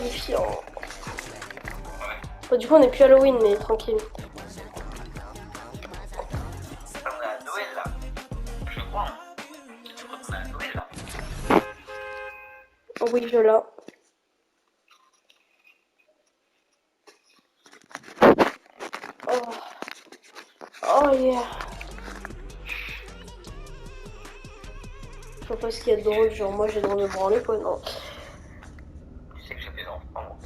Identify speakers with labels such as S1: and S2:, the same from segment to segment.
S1: terrifiant. Bon, du coup, on est plus Halloween, mais tranquille.
S2: On est à Noël là. Je crois. Je crois qu'on est à Noël là.
S1: Oh oui, je l'ai. Oh. Oh yeah. Je sais pas ce qu'il y a de drôle, genre moi j'ai le droit de me branler quoi, non.
S2: Tu sais que j'ai des enfants.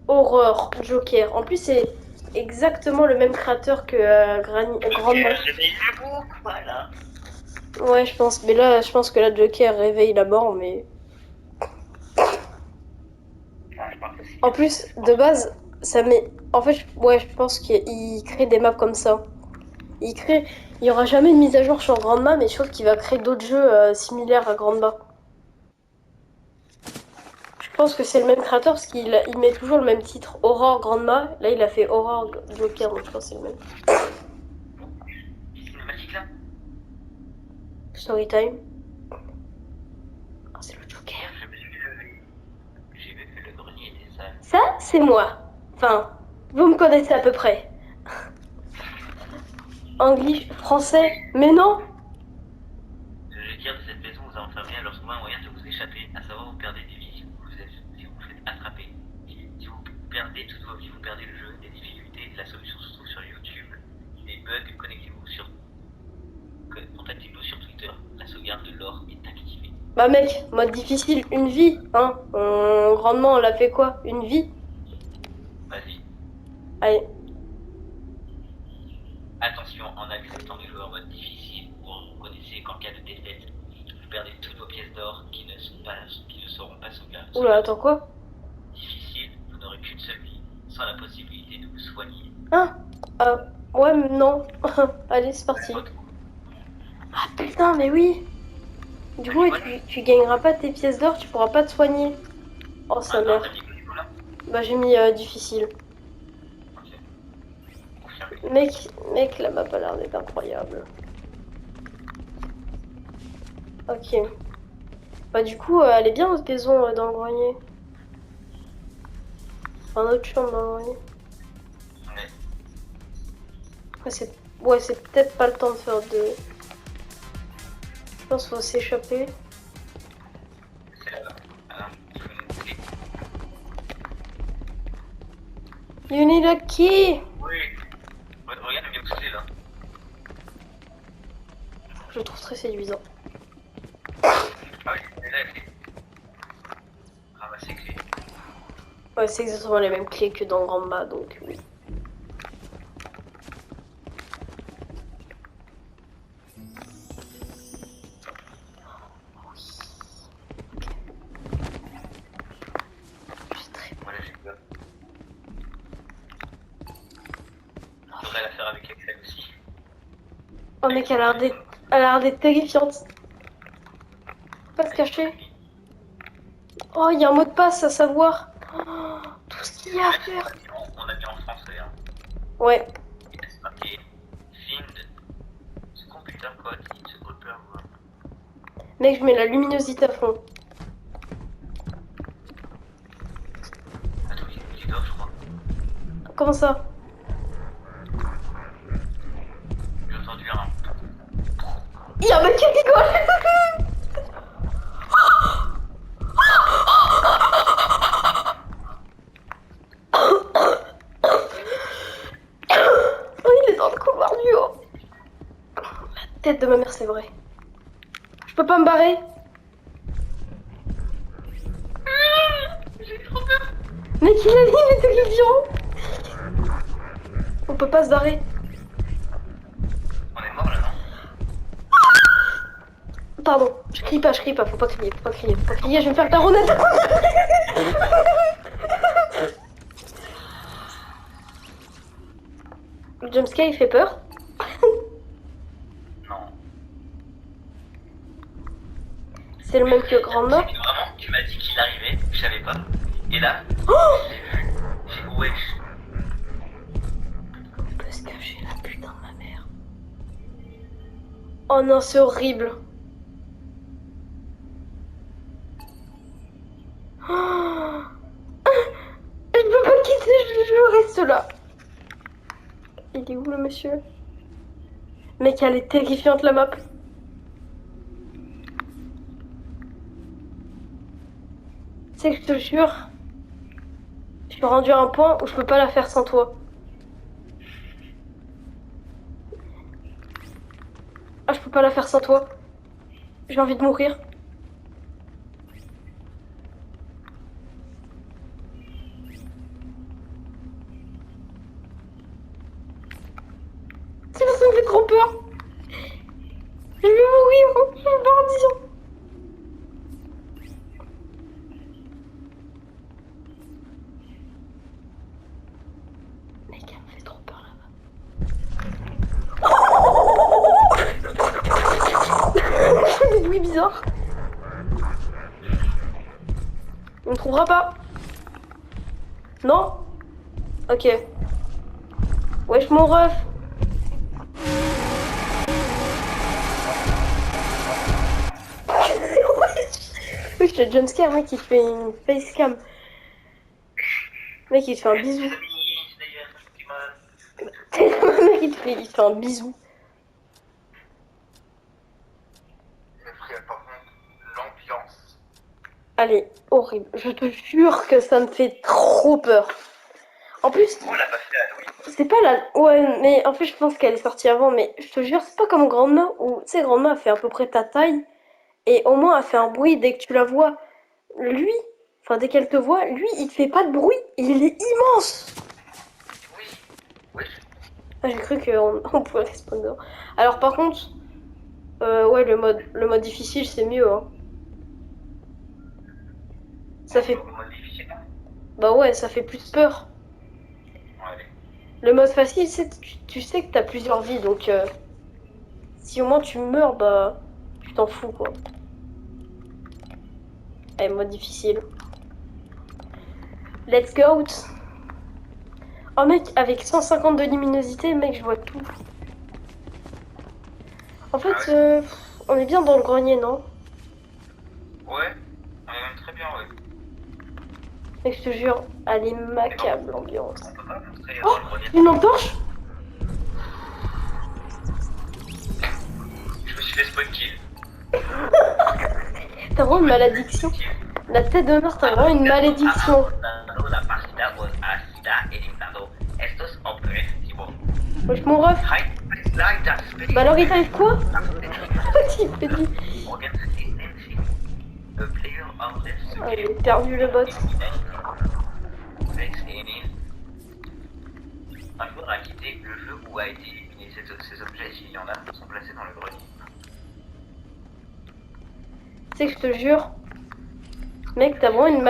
S1: Horreur, Joker. En plus c'est exactement le même créateur que Grandma.
S2: Réveille la boucle, voilà.
S1: Ouais je pense, mais là je pense que là Joker réveille la mort, mais...
S2: Ah, je pense aussi.
S1: En plus, de base, ça met... En fait, ouais, je pense qu'il crée des maps comme ça. Il crée... Il y aura jamais une mise à jour sur Grandma, mais je trouve qu'il va créer d'autres jeux similaires à Grandma. Je pense que c'est le même créateur parce qu'il met toujours le même titre, Horror Grandma. Là, il a fait Horror Joker, donc je pense que c'est le même.
S2: Cinématique là.
S1: Storytime. Oh, c'est le Joker.
S2: J'ai vu que le grenier était sale.
S1: Ça, c'est moi. Enfin, vous me connaissez à peu près. Anglais, français, mais non.
S2: Le Joker de cette maison vous a enfermé alors trouver un moyen de vous échapper, à savoir vous perdez des vies si vous vous faites attraper. Si vous perdez toutes vos vies, vous perdez le jeu, des difficultés, la solution se trouve sur YouTube. Des bugs, connectez-vous sur... Contactez-nous sur Twitter, la sauvegarde de l'or est activée.
S1: Bah mec, mode difficile, une vie, hein. Grandement, on l'a fait quoi? Une vie?
S2: Vas-y.
S1: Allez.
S2: Attention, en acceptant de jouer en mode difficile, vous reconnaissez qu'en cas de défaite, vous perdez toutes vos pièces d'or qui ne seront pas sauvegardées.
S1: Oula, attends quoi?
S2: Difficile, vous n'aurez qu'une seule vie, sans la possibilité de vous soigner.
S1: Ah, ouais, mais non. Allez, c'est parti. Ah putain, mais oui. Du coup, tu gagneras pas tes pièces d'or, tu pourras pas te soigner. Oh, sa mère.
S2: T'as mis quoi du coup là?
S1: Bah, j'ai mis difficile.
S2: Ok. Confirmé.
S1: Mec, la map a l'air d'être incroyable. Ok. Bah, du coup, elle est bien notre maison dans le grenier. Enfin, notre chambre dans le grenier.
S2: Ouais.
S1: Ouais, c'est peut-être pas le temps de faire de... Je pense qu'il faut s'échapper.
S2: C'est là-bas. Alors, il faut une clé.
S1: You need a key!
S2: Oui. Regarde, elle vient pousser là.
S1: Je le trouve très séduisant.
S2: Ah oui, elle est là la clé. Ramasser clé.
S1: Ouais, c'est exactement les mêmes clés que dans Grandma, donc oui.
S2: Voilà, j'ai peur. J'aurais la faire avec Excel aussi.
S1: Oh mec, elle a l'air d'être terrifiante. Faut pas se cacher. Oh, il y a un mot de passe à savoir. Oh, tout ce qu'il y a à faire.
S2: On a mis en français. Hein.
S1: Ouais.
S2: Et c'est marqué Find the computer code in the upper room.
S1: Mec, je mets la luminosité à fond.
S2: Attends, il dort, je crois.
S1: Comment ça?
S2: J'ai entendu un.
S1: Il y a un mec qui rigole. Oh, il est dans le couloir du haut. La tête de ma mère, c'est vrai. Je peux pas me barrer.
S2: J'ai trop peur.
S1: Mec, il est terrifiant. On peut pas se barrer.
S2: On est mort là, non?
S1: Pardon, je crie pas, faut pas crier, je vais me faire taronnette. Le jumpscare il fait peur.
S2: Non.
S1: C'est le même que Grandma.
S2: C'est que vraiment, tu m'as dit qu'il arrivait, je savais pas. Et là,
S1: Oh,
S2: j'ai vu. J'ai wesh.
S1: on peut se cacher la putain de ma mère. Oh non, c'est horrible. Oh, je peux pas quitter, je reste là. Il est où le monsieur? Mec, elle est terrifiante la map. Tu sais que je te jure, je suis rendu à un point où je peux pas la faire sans toi. Ah, je peux pas la faire sans toi. J'ai envie de mourir. Ça me fait trop peur. Je vais mourir. Je vais mourir. Mec, elle me fait trop peur là-bas. Des bruits bizarres. On ne trouvera pas. Non? Ok. Wesh mon ref. Wesh le jumpscare, mec, il fait une facecam. Mec, il te fait un bisou. Mec, il te fait un bisou.
S2: Par contre, l'ambiance.
S1: Allez, horrible. Je te jure que ça me fait trop peur. En plus,
S2: On l'a pas fait à Halloween.
S1: c'est pas la... Ouais, mais en fait, je pense qu'elle est sortie avant. Mais je te jure, c'est pas comme Grandma où, tu sais, Grandma a fait à peu près ta taille. Et au moins, elle fait un bruit dès que tu la vois. Lui, enfin, dès qu'elle te voit, lui, il fait pas de bruit. Il est immense.
S2: Oui. Oui.
S1: Ah, j'ai cru qu'on on pouvait respawn dehors. Alors, par contre, ouais, le mode difficile, c'est mieux, hein. Ça fait...
S2: Mode difficile.
S1: Bah ouais, ça fait plus peur.
S2: Ouais.
S1: Le mode facile, c'est tu sais que t'as plusieurs vies, donc si au moins tu meurs, bah tu t'en fous quoi. Allez, mode difficile. Let's go. Oh mec, avec 150 de luminosité, mec, je vois tout. En fait, on est bien dans le grenier, non?
S2: Ouais. On est même très bien, ouais.
S1: Mec, je te jure, elle est macabre l'ambiance.
S2: On peut pas montrer
S1: Oh,
S2: dans le grenier.
S1: une lampe torche?
S2: Je me suis fait spawn kill.
S1: T'as vraiment une malédiction. La tête de mort, t'as vraiment une malédiction.
S2: La partida was asida eliminado. Estos objetivos.
S1: Wesh, mon ref. Bah alors, il t'arrive quoi? Il fait du... Ah, il est perdu le bot.
S2: Un joueur a quitté le jeu ou a été éliminé. Ces objets, s'il y en a, sont placés dans le grenier.
S1: Tu sais que je te jure, mec, t'as vraiment une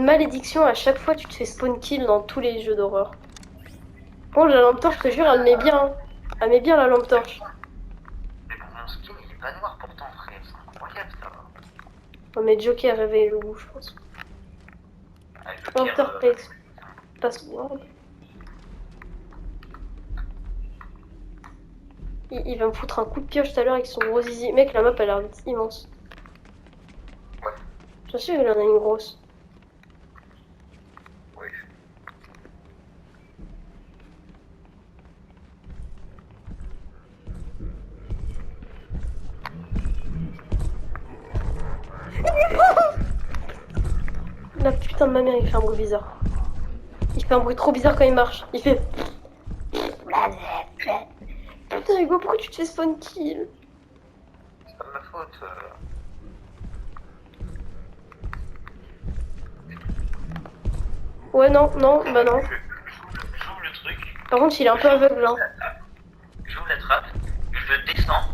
S1: malédiction à chaque fois que tu te fais spawn kill dans tous les jeux d'horreur. Bon, la lampe torche, je te jure, elle met bien. Hein. Elle met bien la lampe torche.
S2: Mais bon, mon skin, il est pas noir pourtant, frère. C'est incroyable, ça.
S1: On met Joker réveille le goût, je pense.
S2: Ah,
S1: Lampe torche, place. Password. Il va me foutre un coup de pioche tout à l'heure avec son gros zizi. Mec, la map a l'air immense.
S2: Ouais.
S1: Bien sûr, il en a une grosse.
S2: Oui.
S1: La putain de ma mère, il fait un bruit bizarre. Il fait un bruit trop bizarre quand il marche. Il fait... Putain Hugo, pourquoi tu te fais spawn kill?
S2: C'est pas de ma faute.
S1: Ouais, non, non, bah non.
S2: J'ouvre le truc.
S1: Par contre, il est un peu aveugle, hein.
S2: J'ouvre la trappe. Je descends.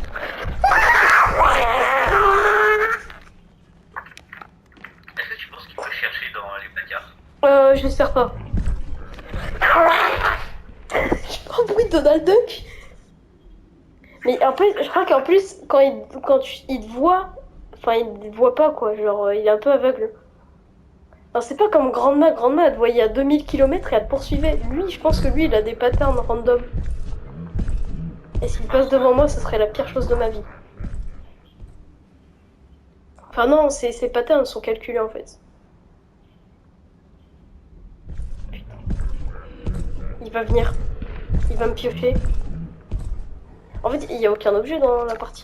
S2: Est-ce que tu penses qu'il peut chercher dans les placards?
S1: J'espère pas. Je prends le bruit de Donald Duck. Mais en plus, je crois qu'en plus, il te voit, enfin, il te voit pas, quoi. Genre, il est un peu aveugle. Alors, c'est pas comme Grandma. Grandma, elle te voyait à 2000 km et elle te poursuivait. Lui, je pense que lui, il a des patterns random. Et s'il passe devant moi, ce serait la pire chose de ma vie. Enfin non, ces patterns sont calculés en fait. Il va venir. Il va me piocher. En fait, il n'y a aucun objet dans la partie.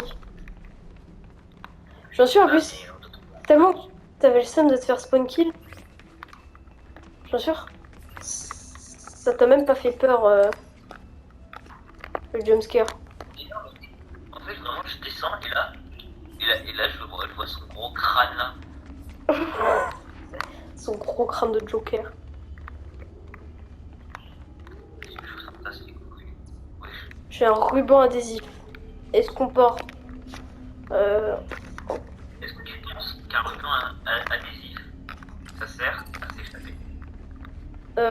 S1: J'en suis en plus. Tellement que t'avais le seum de te faire spawn kill. J'en suis sûr. Ça t'a même pas fait peur, le jumpscare.
S2: En fait, vraiment, je descends et là je vois son gros crâne là.
S1: Son gros crâne de Joker.
S2: Je trouve ça fantastique. Ouais.
S1: J'ai un ruban adhésif. Est-ce qu'on porte
S2: Est-ce que tu penses qu'un ruban adhésif, ça sert à s'échapper?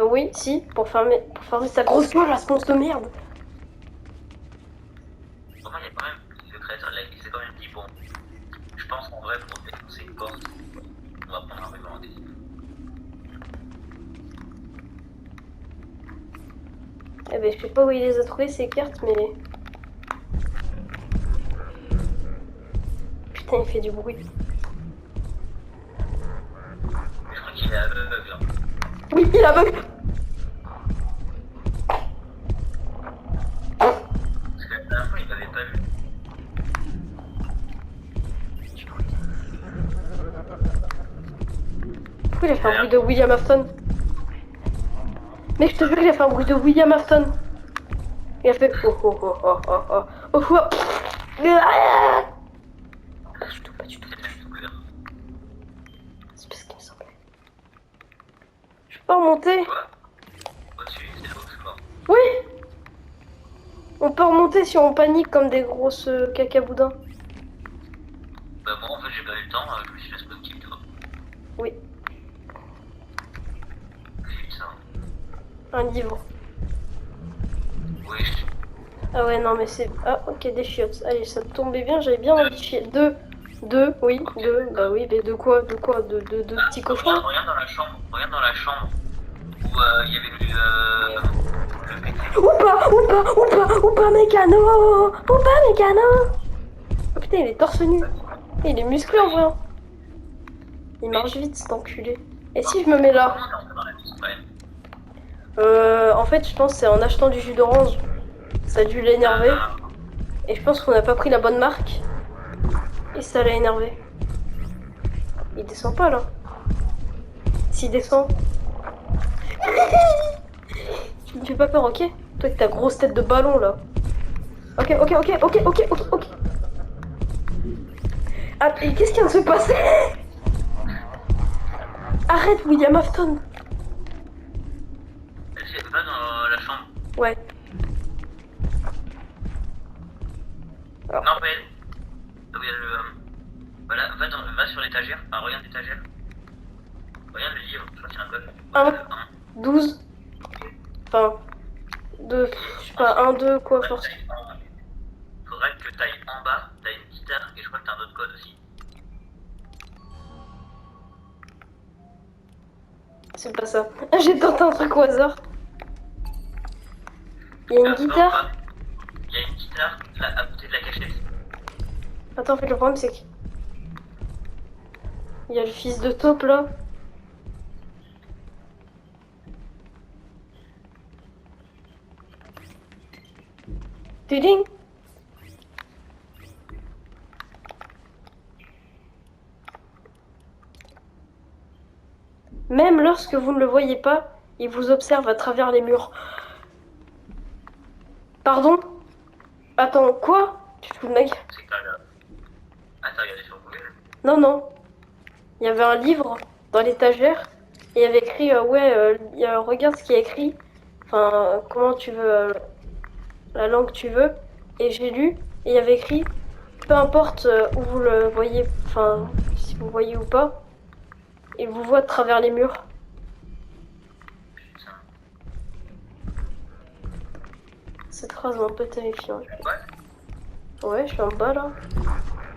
S1: oui, si, pour fermer sa grosse gueule à ce monstre de merde.
S2: Pour moi, il y a quand même le créateur de la il s'est quand même dit bon, je pense qu'en vrai, pour défoncer une porte, on va prendre un ruban adhésif.
S1: Eh ben, je sais pas où il les a trouvées ces cartes, mais. Putain, il fait du bruit.
S2: Mais je crois qu'il est aveugle. Hein.
S1: Oui, il est aveugle.
S2: Parce que la dernière fois, il m'avait pas vu.
S1: Pourquoi il a fait un bruit de William Afton? Mec, je te jure qu'il a fait un bruit de William Afton. Il a fait oh oh oh oh oh oh oh oh. Ah, pas du tout, pas du tout. C'est pas ce qu'il me semblait. Je peux pas remonter?
S2: Quoi? Au-dessus, c'est l'eau, je crois.
S1: Oui. On peut remonter si on panique comme des grosses cacaboudins.
S2: Bah, moi, en fait, j'ai pas eu le temps, je me suis fait spawn kill, toi.
S1: Oui,
S2: Putain.
S1: un livre.
S2: Oui,
S1: Ah ouais, non, mais c'est... Ah, ok, des chiottes. Allez, ça tombait bien, j'avais bien envie de chier. Deux, oui, deux. Bah oui, mais de quoi? De petits cochons?
S2: Regarde dans la chambre, où il y avait le PC.
S1: Ou pas, mécano! Oh putain, il est torse nu. Il est musclé en vrai. Il marche vite, cet enculé. Et si je me mets là?
S2: Comment on est rentré dans la maison, quand même?
S1: En fait, je pense que c'est en achetant du jus d'orange. Ça a dû l'énerver. Et je pense qu'on n'a pas pris la bonne marque. Et ça l'a énervé. Il descend pas là. S'il descend. Tu me fais pas peur, ok? Toi avec ta grosse tête de ballon là. Ok. Ah, et qu'est-ce qui vient de se passer? Arrête, William Afton.
S2: Va dans la chambre.
S1: Ouais. Alors.
S2: Non, mais. Où il y a le. Voilà, va sur l'étagère. Enfin, regarde l'étagère. Regarde le livre, je crois qu'il y a un code.
S1: Un. 12. Enfin. 2. Je sais pas, 1, 2, quoi, force.
S2: Faudrait que t'ailles en bas, t'as une guitare et je crois que t'as un autre code aussi.
S1: C'est pas ça. J'ai tenté un truc au hasard. Il y a une guitare.
S2: Il y a une guitare là, à côté de la cachette.
S1: Attends, en fait, le problème c'est que. Il y a le fils de taupe là. Tuding. Même lorsque vous ne le voyez pas, il vous observe à travers les murs. Pardon? Attends, quoi? Tu te fous de ma gueule?
S2: C'est pas là. Ah, t'as regardé sur Google?
S1: Non. Il y avait un livre dans l'étagère et il y avait écrit regarde ce qu'il y a écrit. Enfin, comment tu veux, la langue que tu veux. Et j'ai lu et il y avait écrit peu importe où vous le voyez, enfin, si vous voyez ou pas, il vous voit à travers les murs.
S2: Putain.
S1: Cette phrase est un peu terrifiante.
S2: Ouais?
S1: Ouais, je suis en bas là.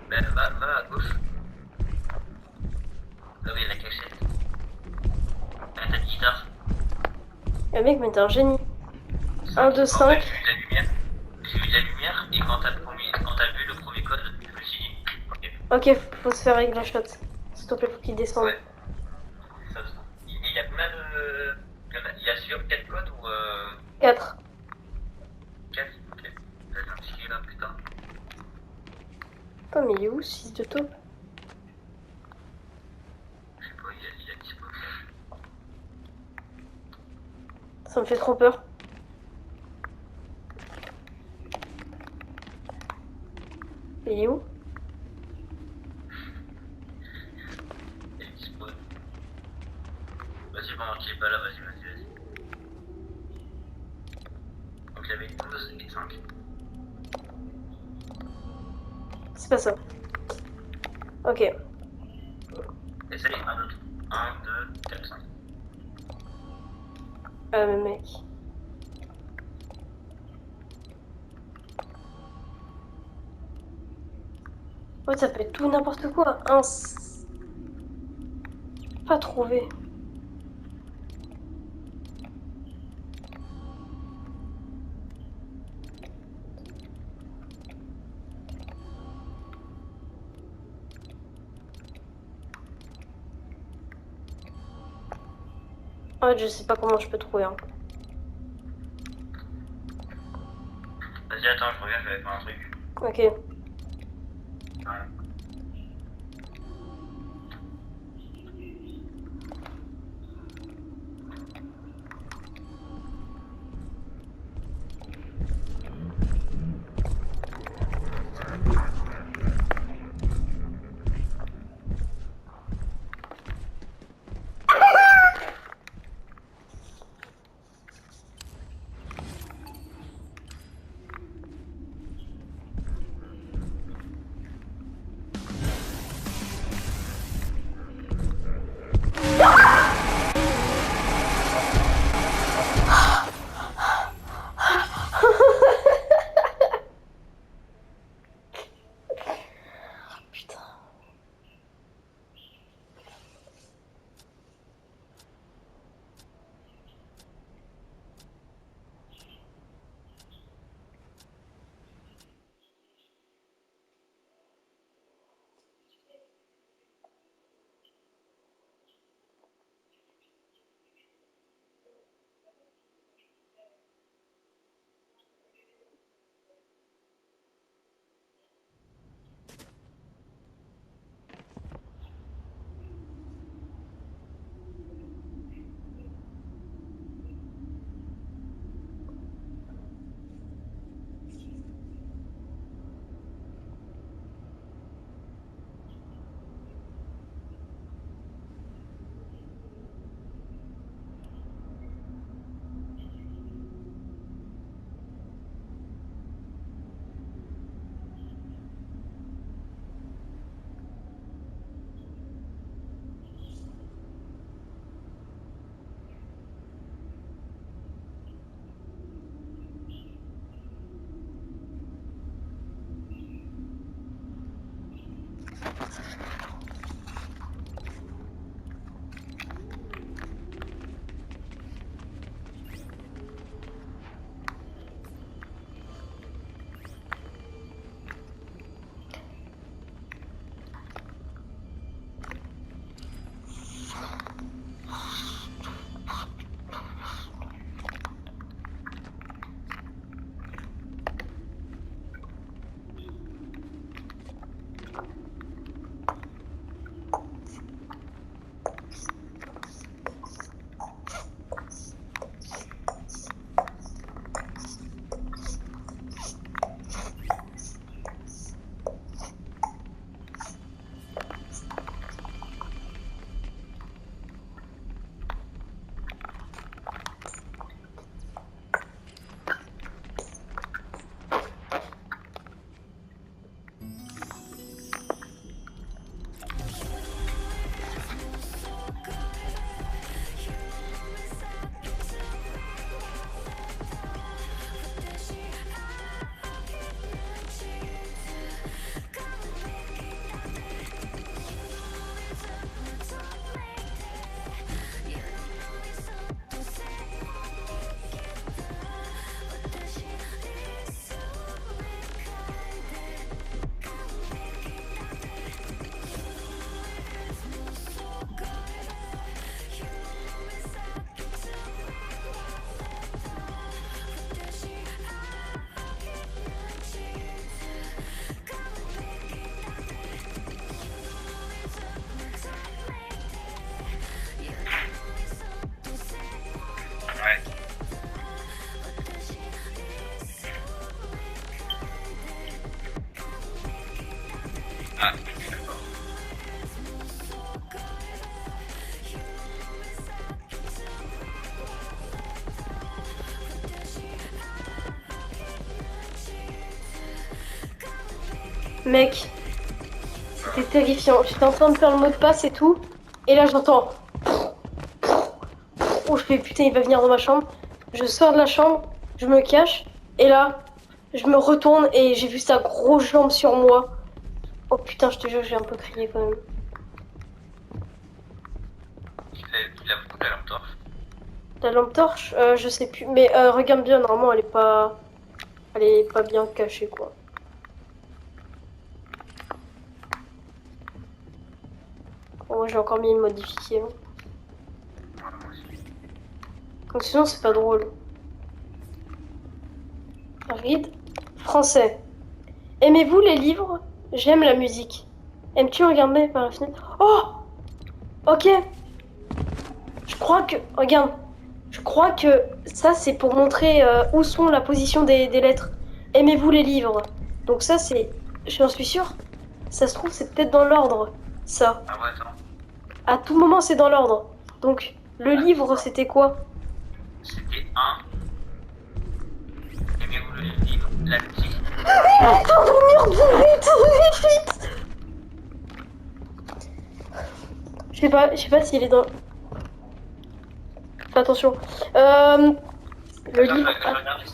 S2: Ben, va à gauche. Là où il y a la cachette. Là, t'as une guitare.
S1: Le mec, mais t'es un génie. 1, 2, 5.
S2: J'ai vu la lumière. j'ai vu de la lumière et quand t'as vu le premier code, je me suis dit, ok,
S1: Ok, faut se faire avec la shot. S'il te plaît, faut qu'il descende.
S2: ouais, ça, il y a combien de. Il y a sur 4 codes ou
S1: 4.
S2: 4? Ok. Là, j'ai un petit là, putain.
S1: Putain, mais il est où ce fils de taupe?
S2: Je sais pas, il a dispo.
S1: Ça me fait trop peur. Il est où?
S2: Il est dispo. Vas-y, pendant qu'il est pas là, vas-y. Donc j'avais 12 et 5.
S1: C'est pas ça. Ok.
S2: Essaye un autre. 1, 2, 4, 5.
S1: Ah, mais mec. Ouais, ça peut être tout n'importe quoi. Pas trouvé. En fait, je sais pas comment je peux trouver. Hein.
S2: Vas-y, attends, je reviens, je vais faire un truc.
S1: Ok.
S2: Ouais.
S1: Mec, c'était terrifiant. J'étais en train de faire le mot de passe et tout. Et là, j'entends. Oh, je fais putain, il va venir dans ma chambre. Je sors de la chambre, je me cache. Et là, je me retourne et j'ai vu sa grosse jambe sur moi. Oh putain, je te jure, j'ai un peu crié quand même.
S2: Il a beaucoup de la lampe torche.
S1: La lampe torche, je sais plus. Mais regarde bien, normalement, elle est pas. Elle est pas bien cachée, quoi. Oh, moi, j'ai encore mis une modifiée. Hein.
S2: Ouais, moi aussi.
S1: Donc sinon, c'est pas drôle. Read. Français. Aimez-vous les livres? J'aime la musique. Aimes-tu regarder par la fenêtre? Oh! Ok. Je crois que... Regarde. Je crois que ça, c'est pour montrer où sont la position des lettres. Aimez-vous les livres? Donc ça, c'est... J'en suis sûre. Ça se trouve, c'est peut-être dans l'ordre. Ça.
S2: Ah ouais, attends.
S1: À tout moment, c'est dans l'ordre. Donc, le livre, c'était quoi?
S2: C'était un. Aimez-vous le livre? La musique.
S1: Attends, merde, vite, vite, vite. Je sais pas s'il est dans... Fais attention. Le
S2: Attends,
S1: livre...
S2: je vais regarder si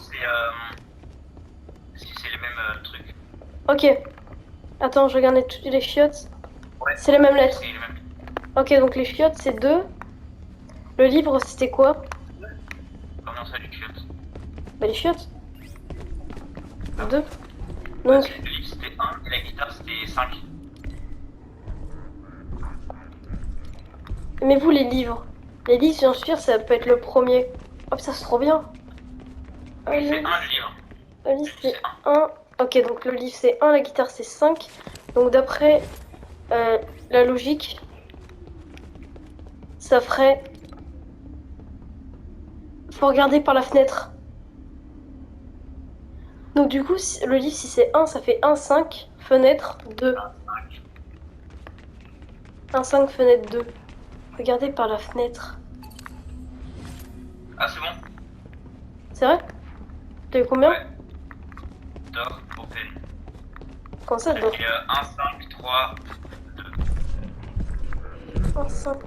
S2: c'est les mêmes trucs.
S1: Ok. Attends, je regarde les chiottes.
S2: Ouais.
S1: C'est les mêmes lettres.
S2: C'est les mêmes.
S1: Ok, donc les chiottes, c'est 2. Le livre, c'était quoi?
S2: Comment ça, les chiottes?
S1: Bah, les chiottes.
S2: Ah.
S1: 2.
S2: Ouais,
S1: Donc,
S2: le livre c'était 1 et la guitare c'était 5.
S1: aimez-vous les livres? Les livres, j'en suis sûre, ça peut être le premier. Oh, ça, c'est trop bien.
S2: Oui, c'est
S1: Allez.
S2: 1 le livre.
S1: Le livre, c'est 1. Ok, donc le livre, c'est 1, la guitare, c'est 5. Donc, d'après la logique, ça ferait... Faut regarder par la fenêtre. Donc, du coup, le livre, si c'est 1, ça fait 1, 5, fenêtre, 2.
S2: 5.
S1: 1, 5, fenêtre, 2. Regardez par la fenêtre.
S2: Ah, c'est bon?
S1: C'est vrai? T'as eu combien?
S2: Ouais. Door, open.
S1: Comment ça,
S2: J'ai
S1: donc
S2: mis 1, 5, 3, 2.
S1: 1, 5.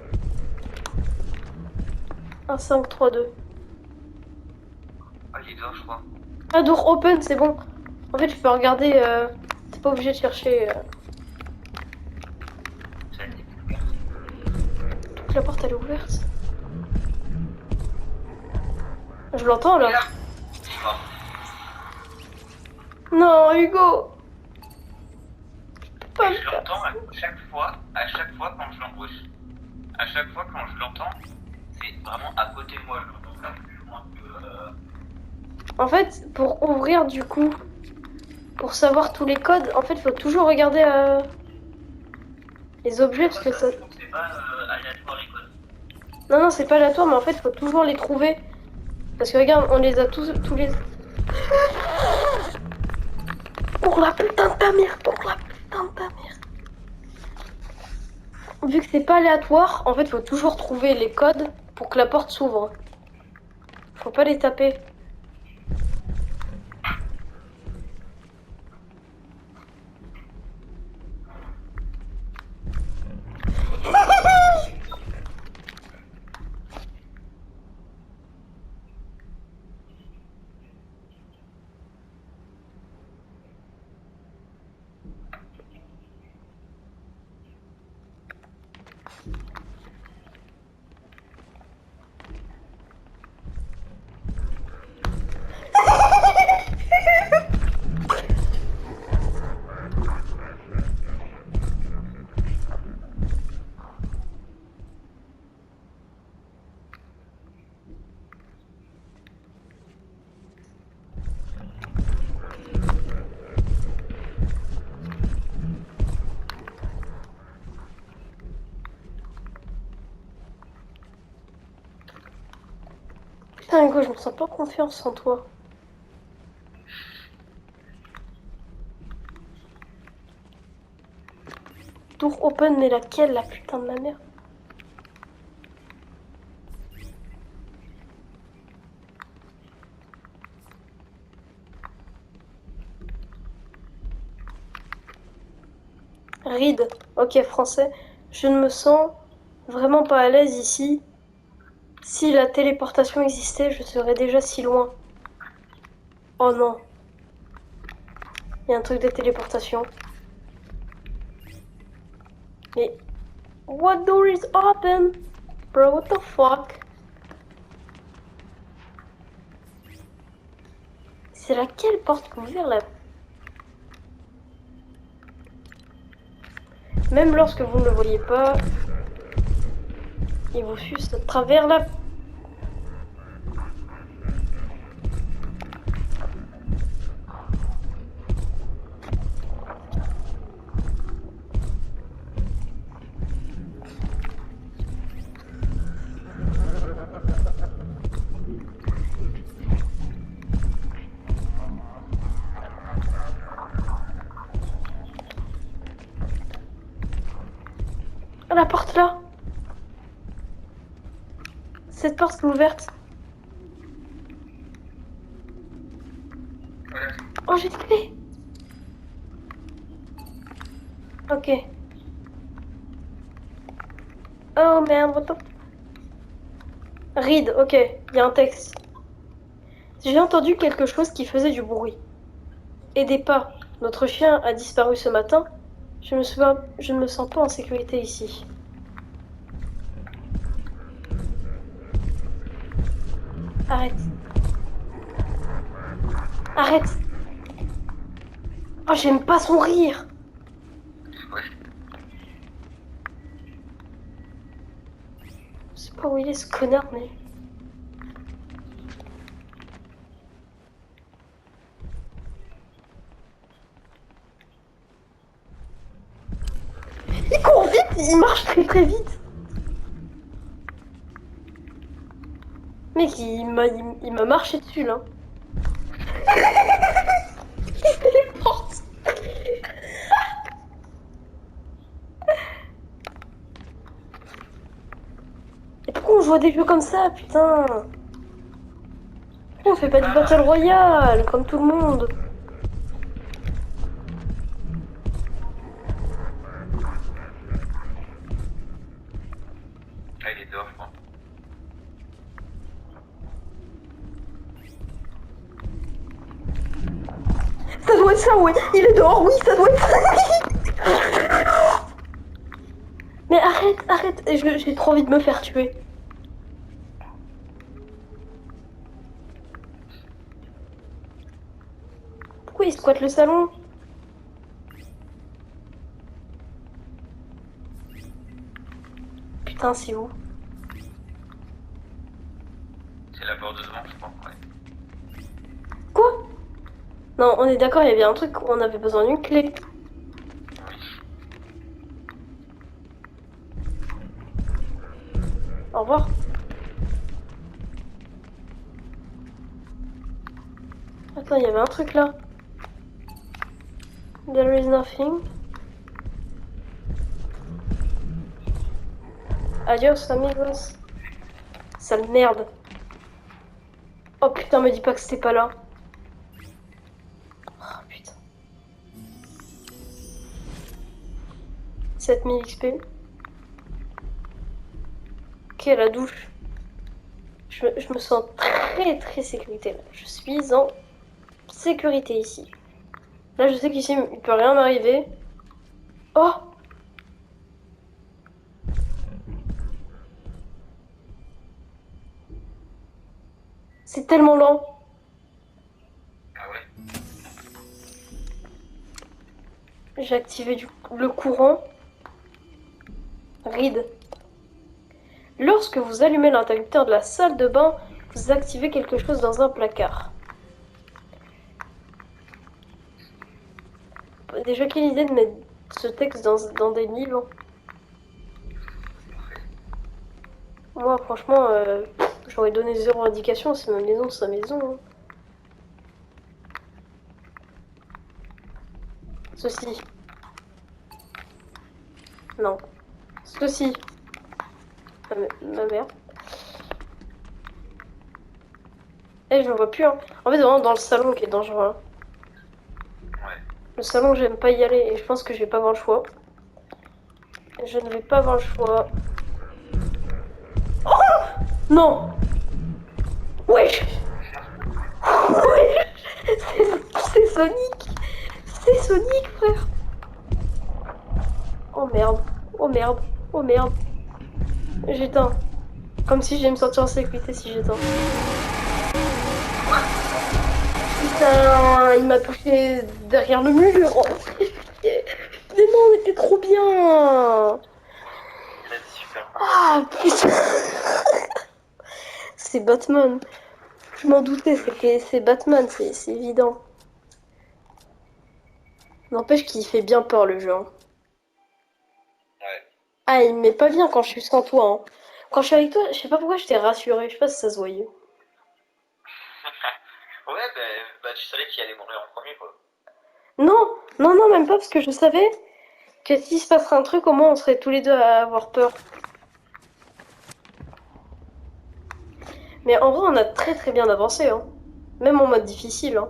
S1: 1, 5, 3, 2.
S2: Ah, il est dehors, je crois.
S1: Ah, door open, c'est bon. En fait, tu peux regarder. T'es pas obligé de chercher.
S2: Ça a été ouvert.
S1: Donc la porte, elle est ouverte. Je l'entends là.
S2: Il est là. Il est mort.
S1: Non, Hugo! Pas
S2: Et
S1: le
S2: je
S1: faire.
S2: l'entends à chaque fois quand je l'embauche. À chaque fois quand je l'entends, c'est vraiment à côté de moi. Je l'entends pas plus loin que.
S1: En fait, pour ouvrir du coup, pour savoir tous les codes, en fait, faut toujours regarder les objets parce que ça.
S2: C'est pas aléatoire les codes.
S1: Non, non, c'est pas aléatoire, mais en fait, faut toujours les trouver. Parce que regarde, on les a tous les. Pour la putain de ta mère! Pour la putain de ta mère! Vu que c'est pas aléatoire, en fait, faut toujours trouver les codes pour que la porte s'ouvre. Faut pas les taper. Putain, Hugo, je me sens pas confiance en toi. Tour open, mais laquelle, la putain de ma mère? Reed. Ok, français. Je ne me sens vraiment pas à l'aise ici. Si la téléportation existait, je serais déjà si loin. Oh non. Il y a un truc de téléportation. Mais... What door is open? Bro, what the fuck? C'est laquelle porte qui est ouverte là? Même lorsque vous ne le voyez pas, il vous suce à travers la... Ah, la porte là. Cette porte est ouverte. Oh, j'ai une clé. Ok. Oh merde, what the... Read, ok, il y a un texte. J'ai entendu quelque chose qui faisait du bruit. Aidez pas. Notre chien a disparu ce matin. Je ne me sens pas en sécurité ici. Arrête. Arrête. Oh, j'aime pas son rire.
S2: Ouais.
S1: Je sais pas où il est ce connard, mais... Il court vite, il marche très très vite. Mec, il m'a marché dessus, là. Il téléporte. Et pourquoi on joue à des jeux comme ça, putain? Pourquoi on fait pas du Battle Royale, comme tout le monde?
S2: Ah, il est dehors, je crois.
S1: Ça doit être ça, oui. Il est dehors, oui, ça doit être ça. Mais arrête, arrête. J'ai trop envie de me faire tuer. Pourquoi il squatte le salon? Putain, c'est où?
S2: C'est la porte de devant, je crois. Ouais.
S1: Quoi? Non, on est d'accord, il y avait un truc où on avait besoin d'une clé.
S2: Oui.
S1: Au revoir. Attends, il y avait un truc là. There is nothing. Adios, amigos. Sale merde. Oh putain, me dis pas que c'était pas là. Oh putain. 7000 XP. Ok, la douche. Je me sens très très sécurité là. Je suis en sécurité ici. Là, je sais qu'ici, il peut rien m'arriver. Oh! C'est tellement lent.
S2: Ah ouais.
S1: J'ai activé le courant. Read. Lorsque vous allumez l'interrupteur de la salle de bain, vous activez quelque chose dans un placard. Déjà, quelle idée de mettre ce texte dans des livres. Moi, franchement, j'aurais donné zéro indication. C'est ma maison, c'est sa maison. Hein. Ceci. Non. Ceci. Ma mère. Eh, je vois plus. Hein. En fait, c'est vraiment dans le salon qui est dangereux. Hein.
S2: Ouais.
S1: Le salon, j'aime pas y aller et je pense que je vais pas avoir le choix. Je ne vais pas avoir le choix. Oh non. Wesh. Wesh. C'est Sonic. C'est Sonic, frère. Oh merde. Oh merde. Oh merde. J'éteins. Comme si j'allais me sentir en sécurité si j'éteins. Putain, il m'a touché derrière le mur. Oh, mais non, on était trop bien.
S2: C'est super.
S1: Ah putain. C'est Batman. Je m'en doutais, c'est Batman, c'est évident. N'empêche qu'il fait bien peur le jeu. Hein.
S2: Ouais.
S1: Ah, il me met pas bien quand je suis sans toi. Hein. Quand je suis avec toi, je sais pas pourquoi je t'ai rassuré. Je sais pas si ça se voyait.
S2: Ouais, bah, tu savais qui allait mourir en premier, quoi.
S1: Non, non, non, même pas parce que je savais que s'il se passerait un truc, au moins on serait tous les deux à avoir peur. Mais en vrai, on a très très bien avancé. Hein. Même en mode difficile. Hein.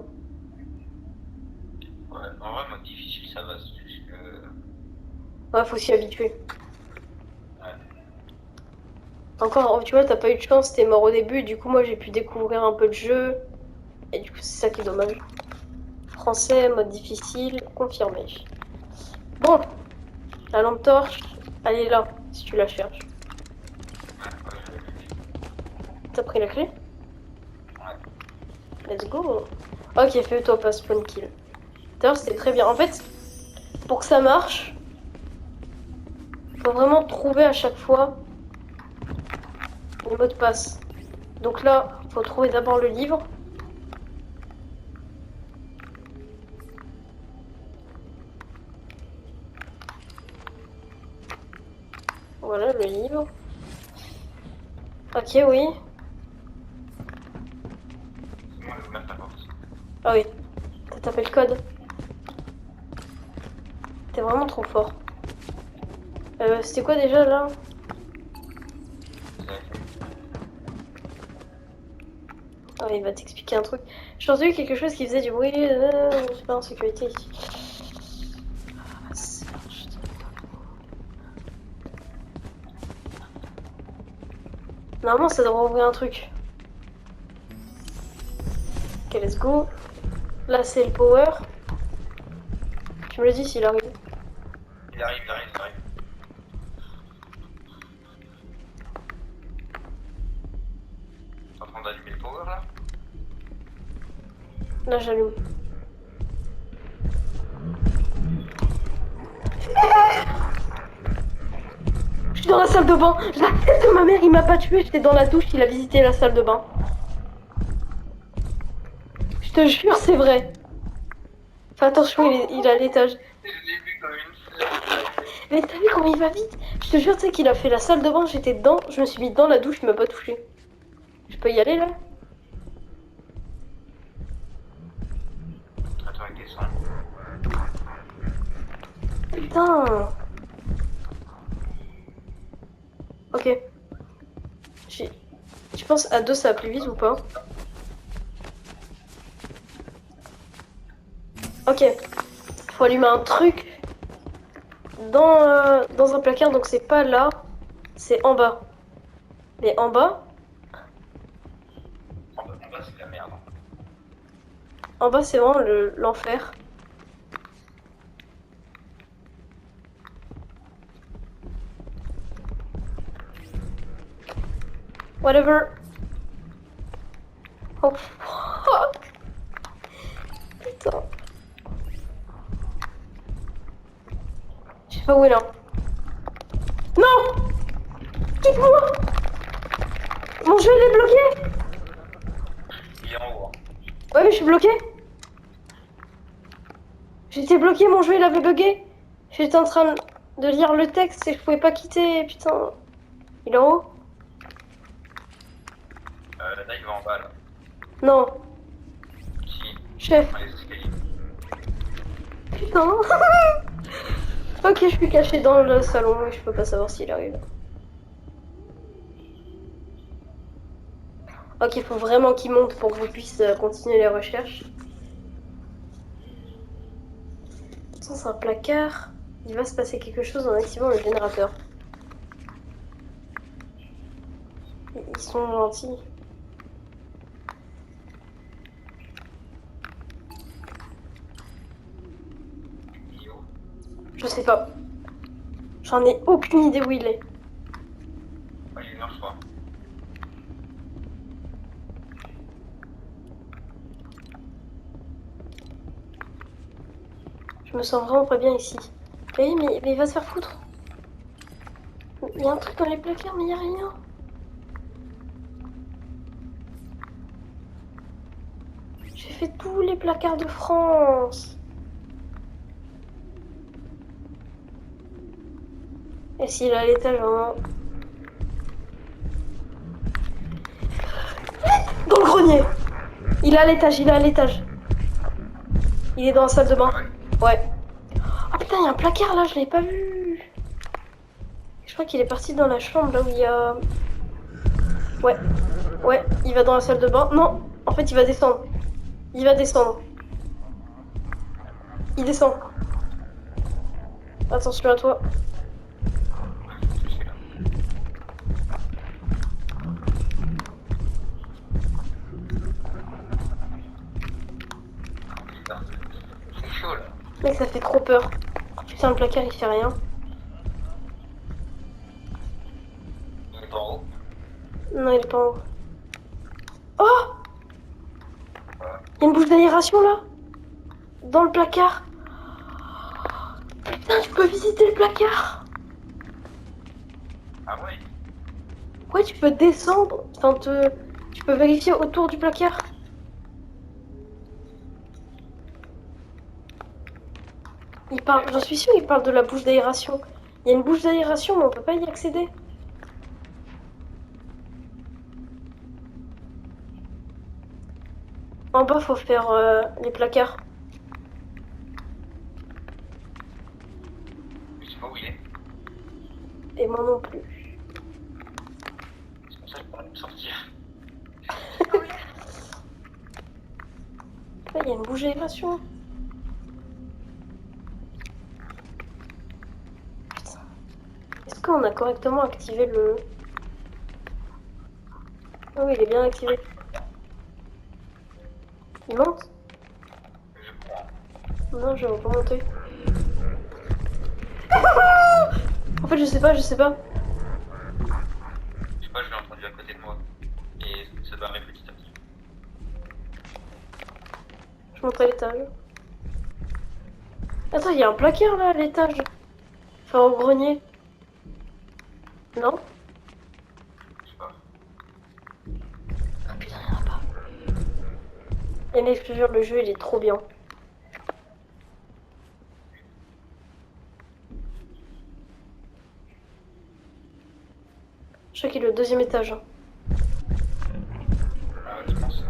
S2: Ouais, en vrai, mode difficile, ça va, c'est juste que...
S1: Ouais, faut s'y habituer.
S2: Ouais.
S1: Encore, tu vois, t'as pas eu de chance, t'es mort au début. Du coup, moi j'ai pu découvrir un peu le jeu. Et du coup, c'est ça qui est dommage. Français, mode difficile, confirmé. Bon, la lampe torche, elle est là, si tu la cherches. T'as pris la clé?
S2: Ouais.
S1: Let's go. Ok, fais-toi pas spawn kill. D'ailleurs, c'était très bien. En fait, pour que ça marche, faut vraiment trouver à chaque fois le mot de passe. Donc là, faut trouver d'abord le livre. Voilà, le livre. Ok, oui.
S2: Moi, je ouvert ta porte.
S1: Ah oui, t'as tapé le code. T'es vraiment trop fort. C'était quoi déjà là? Ah oui, il va t'expliquer un truc. J'ai entendu quelque chose qui faisait du bruit. Je suis pas en sécurité ici. Normalement, ça devrait ouvrir un truc. Ok, let's go. Là, c'est le power. Tu me le dis s'il arrive.
S2: Il arrive, il arrive, il arrive. T'es en train d'allumer le power, là?
S1: Là, j'allume. Je suis dans la salle de bain. La tête de ma mère, il m'a pas tué. J'étais dans la douche, il a visité la salle de bain. Je te jure, c'est vrai. Fais attention, il est à l'étage.
S2: Je l'ai vu comme une fleur.
S1: Mais t'as vu comment il va vite? Je te jure, tu sais qu'il a fait la salle de bain, j'étais dedans. Je me suis mis dans la douche, il m'a pas touché. Je peux y aller là?
S2: Attends, il descend.
S1: Putain. Ok. Je pense à deux ça va plus vite ou pas? Ok. Faut allumer un truc dans un placard, donc c'est pas là, c'est en bas. Mais en bas,
S2: En bas, c'est la merde.
S1: en bas c'est vraiment l'enfer. Whatever. Oh fuck. Putain. Je sais pas où est là. Non! Quitte-moi! Mon jeu il est bloqué!
S2: Il est en haut. Hein.
S1: Ouais mais je suis bloqué. J'étais bloqué, mon jeu il avait bugué. J'étais en train de lire le texte et je pouvais pas quitter, putain. Il est en haut?
S2: Là, il va en bas, là.
S1: Non.
S2: Si.
S1: Chef.
S2: Dans les escaliers.
S1: Putain. Ok, je suis cachée dans le salon et je peux pas savoir s'il arrive. Ok, il faut vraiment qu'il monte pour que je puisse continuer les recherches. Attends, c'est un placard. Il va se passer quelque chose en activant le générateur. Ils sont gentils.
S2: Il est où?
S1: Je sais pas. J'en ai aucune idée où il est.
S2: Ouais, il est mort, je crois.
S1: Je me sens vraiment pas bien ici. Mais il va se faire foutre. Il y a un truc dans les placards, mais il y a rien. J'ai fait tous les placards de France. Et s'il est à l'étage, hein. Dans le grenier. Il est à l'étage, il est à l'étage. Il est dans la salle de bain. Ouais. Ah putain, il y a un placard là, je l'ai pas vu. Je crois qu'il est parti dans la chambre là où il y a... Ouais. Ouais, il va dans la salle de bain. Non, en fait, il va descendre. Il va descendre. Il descend. Attention à toi.
S2: Je suis là. Putain. C'est chaud là.
S1: Mec, ça fait trop peur. Oh, putain, le placard, il fait rien.
S2: Il est en haut.
S1: Non, il est pas en haut. Oh!
S2: Voilà.
S1: Il y a une bouche d'aération là. Dans le placard. Putain, tu peux visiter le placard.
S2: Ah ouais?
S1: Ouais, tu peux descendre. Enfin, tu peux vérifier autour du placard. Il parle, j'en suis sûre, il parle de la bouche d'aération. Il y a une bouche d'aération, mais on peut pas y accéder. En bas, faut faire les placards.
S2: Je sais pas où il est.
S1: Et moi non plus.
S2: C'est pour ça que je pourrais me sortir.
S1: Ouais, il y a une bouche d'aération. Putain. Est-ce qu'on a correctement activé le... Ah oui, il est bien activé. Il monte?
S2: Je crois.
S1: Non, je vais pas monter. En fait, je sais pas.
S2: Je sais pas, je l'ai entendu à côté de moi. Et ça doit arriver petit à petit.
S1: Je monte à l'étage. Attends, il y a un placard là à l'étage. Enfin, au grenier. Non?
S2: Je sais pas.
S1: Ah putain, il y en a pas. Et mec, je te jure, le jeu il est trop bien. Je crois qu'il est au deuxième étage. Hein.
S2: Ah ouais, tu penses?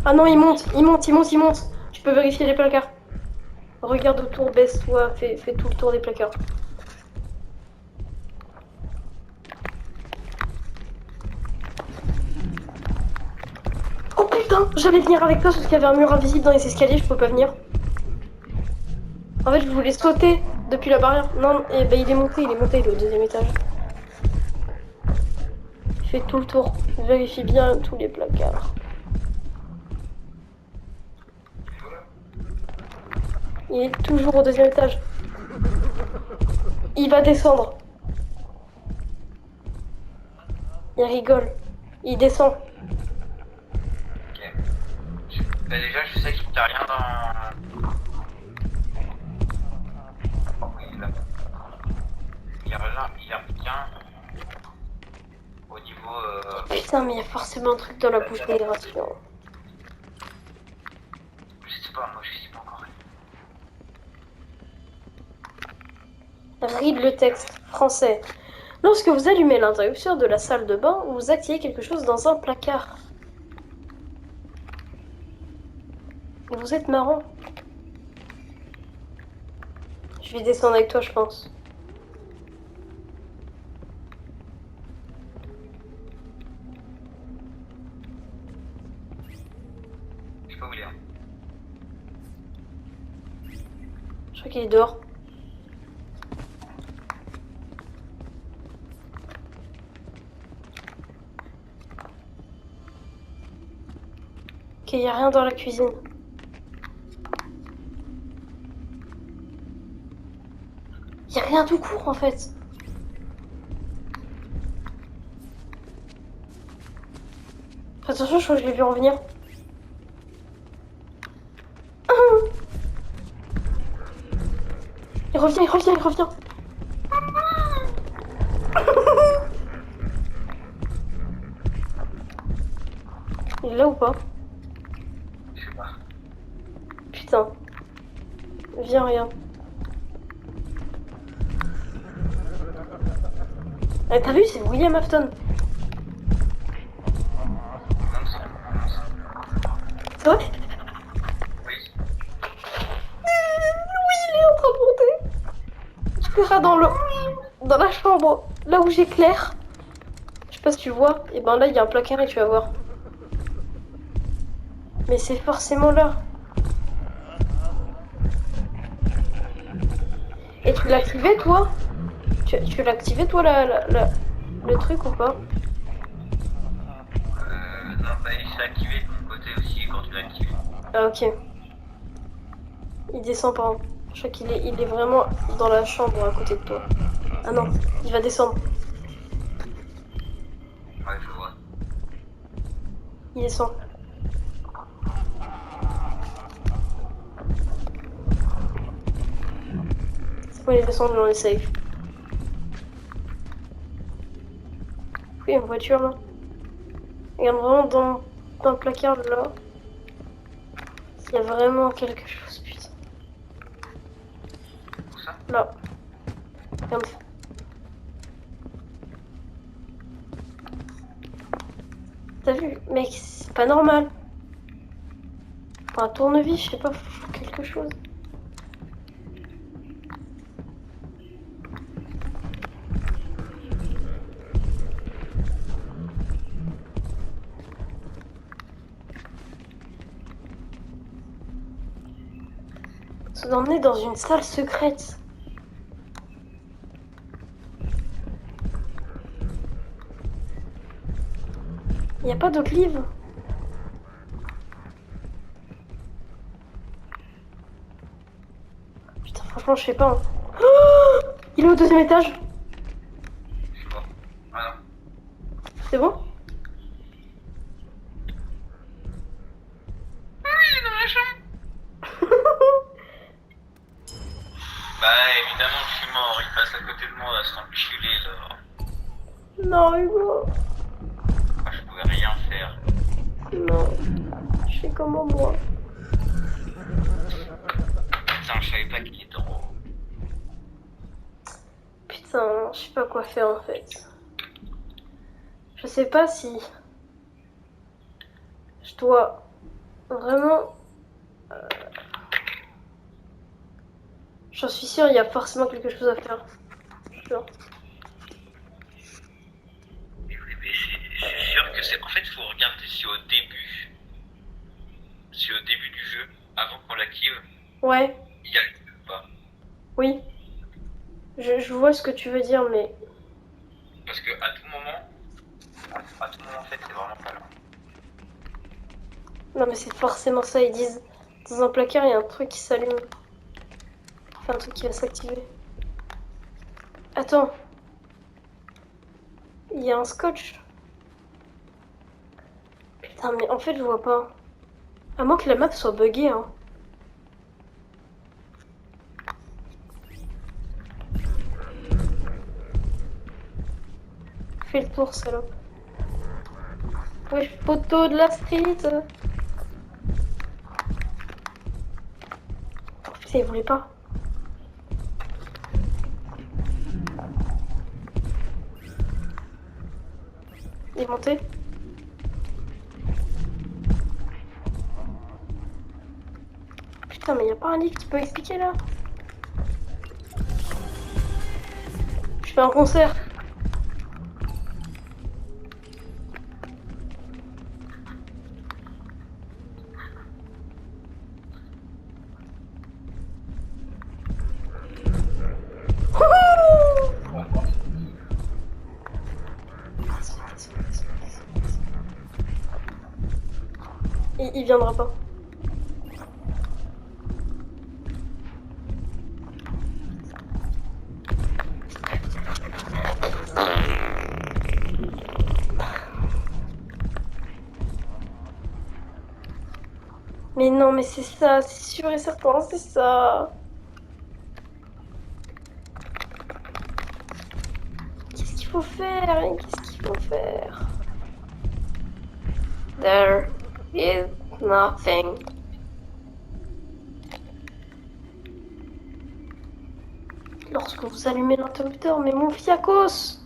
S1: Ah non, il monte. Tu peux vérifier les placards. Regarde autour, baisse-toi, fais tout le tour des placards. Oh putain, j'allais venir avec toi sauf qu'il y avait un mur invisible dans les escaliers, je peux pas venir. En fait, je voulais sauter depuis la barrière. Non, et ben il est monté, il est au deuxième étage. Fais tout le tour, vérifie bien tous les placards. Il est toujours au deuxième étage. Il va descendre. Il rigole. Il descend.
S2: Ok. Bah déjà, je sais qu'il n'y a rien dans... Oh oui, il est là. Il y a rien au niveau...
S1: Putain, mais il y a forcément un truc dans la bouche d'aération.
S2: Je sais pas, moi je sais pas encore.
S1: Read le texte français. Lorsque vous allumez l'interrupteur de la salle de bain, vous activez quelque chose dans un placard. Vous êtes marrant. Je vais descendre avec toi, je pense.
S2: Je sais pas où il est. Hein.
S1: Je crois qu'il est dehors. Ok, y a rien dans la cuisine. Y a rien tout court en fait. Attention, je crois que je l'ai vu revenir. Il revient, il revient, il revient. Il est là ou pas?
S2: Je sais pas.
S1: Putain. Viens, regarde. Ah, t'as vu, c'est William Afton.
S2: Non,
S1: C'est vrai?
S2: oui.
S1: Oui, il est en train de monter. Tu verras dans la chambre, là où j'éclaire. Je sais pas si tu vois. Et ben là, il y a un placard et tu vas voir. Mais c'est forcément là. Et tu l'as activé, toi? Tu l'as activé, toi, le truc ou pas?
S2: Non, bah, il s'est activé de mon côté aussi quand tu l'as activé.
S1: Ah, ok. Il descend par en. Je crois il est vraiment dans la chambre à côté de toi. Ah non, il va descendre.
S2: Ouais, je vois.
S1: Il descend. C'est bon, il est descendu, on est safe. Oui, il y a une voiture là. Regarde vraiment dans le placard là. Il y a vraiment quelque chose, putain.
S2: Où ça?
S1: Là. Regarde. T'as vu? Mec, c'est pas normal. Enfin, un tournevis, je sais pas, faut quelque chose. Se d'emmener dans une salle secrète. Y a pas d'autres livres? Putain, franchement, je sais pas. Hein. Oh, il est au deuxième étage.
S2: Je sais pas. Ah non.
S1: C'est bon?
S2: Oui, dans la chambre. Bah, évidemment, je suis mort. Il passe à côté de moi, à cet enculé là.
S1: Non, Hugo.
S2: Moi, je pouvais rien faire.
S1: Non. Je fais comment moi?
S2: Putain, je savais pas qu'il était en haut.
S1: Putain, je sais pas quoi faire en fait. Je sais pas si je dois vraiment. J'en suis sûre, il y a forcément quelque chose à faire. Je suis sûre.
S2: Mais oui, mais c'est sûr que c'est. En fait, il faut regarder si au début. Si au début du jeu, avant qu'on l'active,
S1: Ouais,
S2: il y a le ou pas.
S1: oui. Je vois ce que tu veux dire, mais.
S2: Parce que à tout moment. À tout moment, en fait, c'est vraiment pas là.
S1: Non, mais c'est forcément ça. Ils disent dans un placard, il y a un truc qui s'allume. Enfin, un truc qui va s'activer. Attends. Il y a un scotch. Putain, mais en fait, je vois pas. À moins que la map soit buggée, hein. Fais le tour, salope. Wesh, poteau de la street. Oh, putain, il voulait pas. Il est monté. Putain, mais y a pas un livre qui peut expliquer là? Je fais un concert. il viendra pas. Mais non, mais c'est ça, c'est sûr et certain, c'est ça. Qu'est-ce qu'il faut faire? Qu'est-ce qu'il faut faire? There is nothing. Lorsque vous allumez l'interrupteur, mais mon fiacos!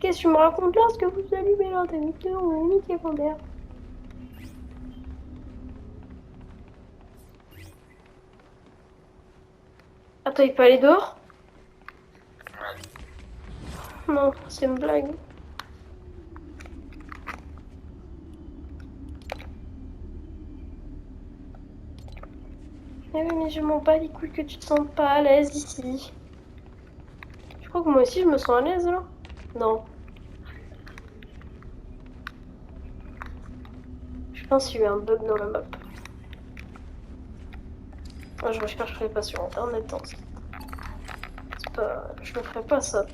S1: Qu'est-ce que tu me racontes lorsque vous allumez l'interrupteur, mon unique épandère? Attends, il peut aller dehors? Non, c'est une blague. Eh oui, mais je m'en bats les couilles que tu te sens pas à l'aise ici. Je crois que moi aussi je me sens à l'aise là. Non. Je pense qu'il y a eu un bug dans la map. Moi, je rechercherai pas sur internet. Hein. C'est pas... Je ne ferai pas ça.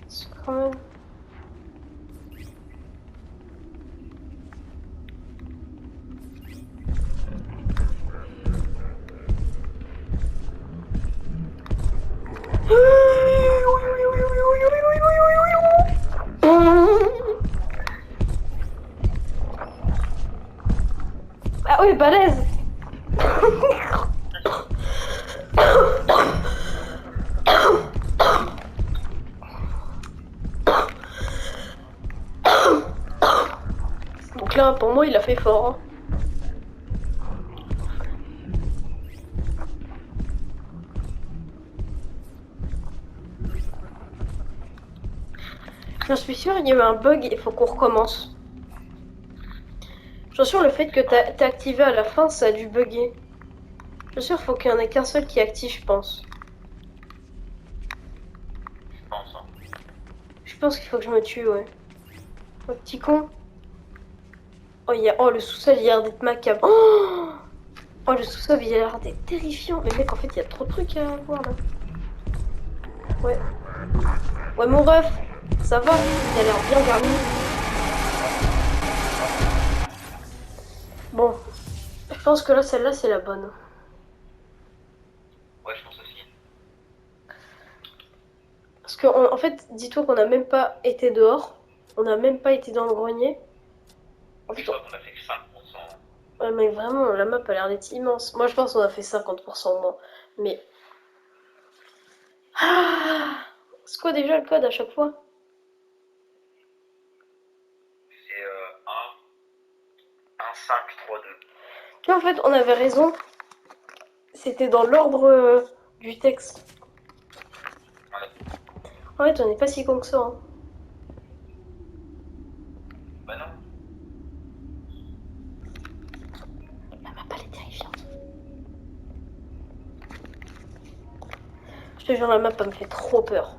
S1: C'est quand même... Ah oui, balèze. Donc là, pour moi, il a fait fort. Hein. Je suis sûre, il y a eu un bug, il faut qu'on recommence. Je suis sûre, le fait que t'as activé à la fin, ça a dû bugger. Je suis sûre, il faut qu'il y en ait qu'un seul qui active, je pense.
S2: Je pense. Hein.
S1: Je pense qu'il faut que je me tue, ouais. Oh, petit con. Oh, oh le sous-sol, il a l'air d'être macabre. Oh, le sous-sol, il a l'air d'être terrifiant. Mais mec, en fait, il y a trop de trucs à voir, là. Ouais. Ouais, mon ref, ça va. Il a l'air bien garni. Bon. Je pense que là, celle-là, c'est la bonne.
S2: Ouais, je pense aussi.
S1: Parce que, en fait, dis-toi qu'on n'a même pas été dehors. On n'a même pas été dans le grenier. En fait,
S2: Je crois qu'on a fait que 5%.
S1: ouais, mais vraiment, la map a l'air d'être immense. Moi, je pense qu'on a fait 50% moins. Mais... Ah, c'est quoi déjà le code à chaque fois?
S2: C'est 1, 5, 3, 2.
S1: Tu vois, en fait, on avait raison. C'était dans l'ordre du texte.
S2: Ouais.
S1: En fait, on n'est pas si con que ça. Hein.
S2: Bah non.
S1: La map, elle est terrifiante. Je te jure, la map, elle me fait trop peur.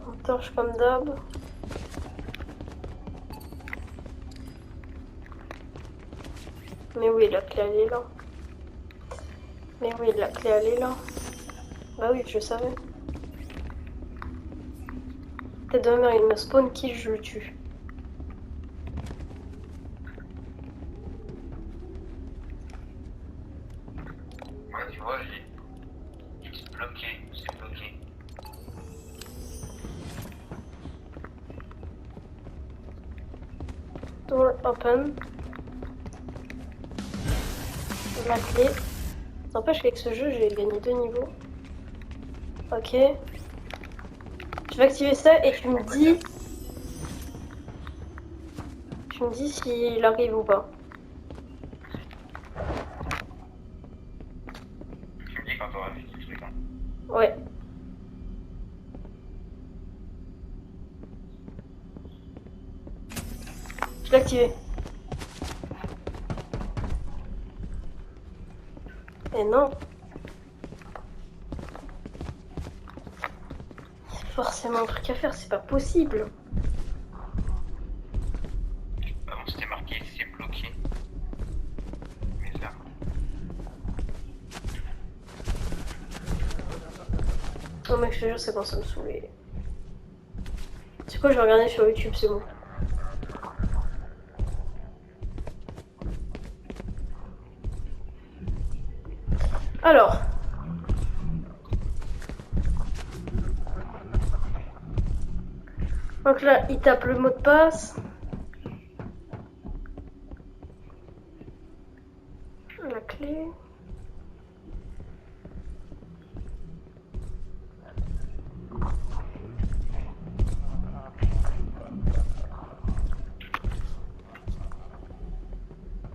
S1: On torche comme d'hab. Mais oui, la clé, elle est là. Mais oui, la clé, elle est là. Bah oui, je savais. Tête de ma mère, il me spawn qui je le tue.
S2: Ouais, tu vois, j'ai X bloqué, c'est bloqué.
S1: Door open. La clé. N'empêche qu'avec ce jeu, j'ai gagné 2 niveaux. Ok. Je vais activer ça et tu me dis... Tu me dis s'il arrive ou pas.
S2: Tu me dis quand t'auras fini le truc. Hein.
S1: Ouais. Je l'ai activé. Mais non. C'est forcément un truc à faire, c'est pas possible.
S3: Avant c'était marqué c'est bloqué. Mais là.
S1: Oh mec, je te jure, c'est quand ça me saoulait. C'est quoi, je vais regarder sur YouTube, c'est bon. Alors. Donc là, il tape le mot de passe. La clé.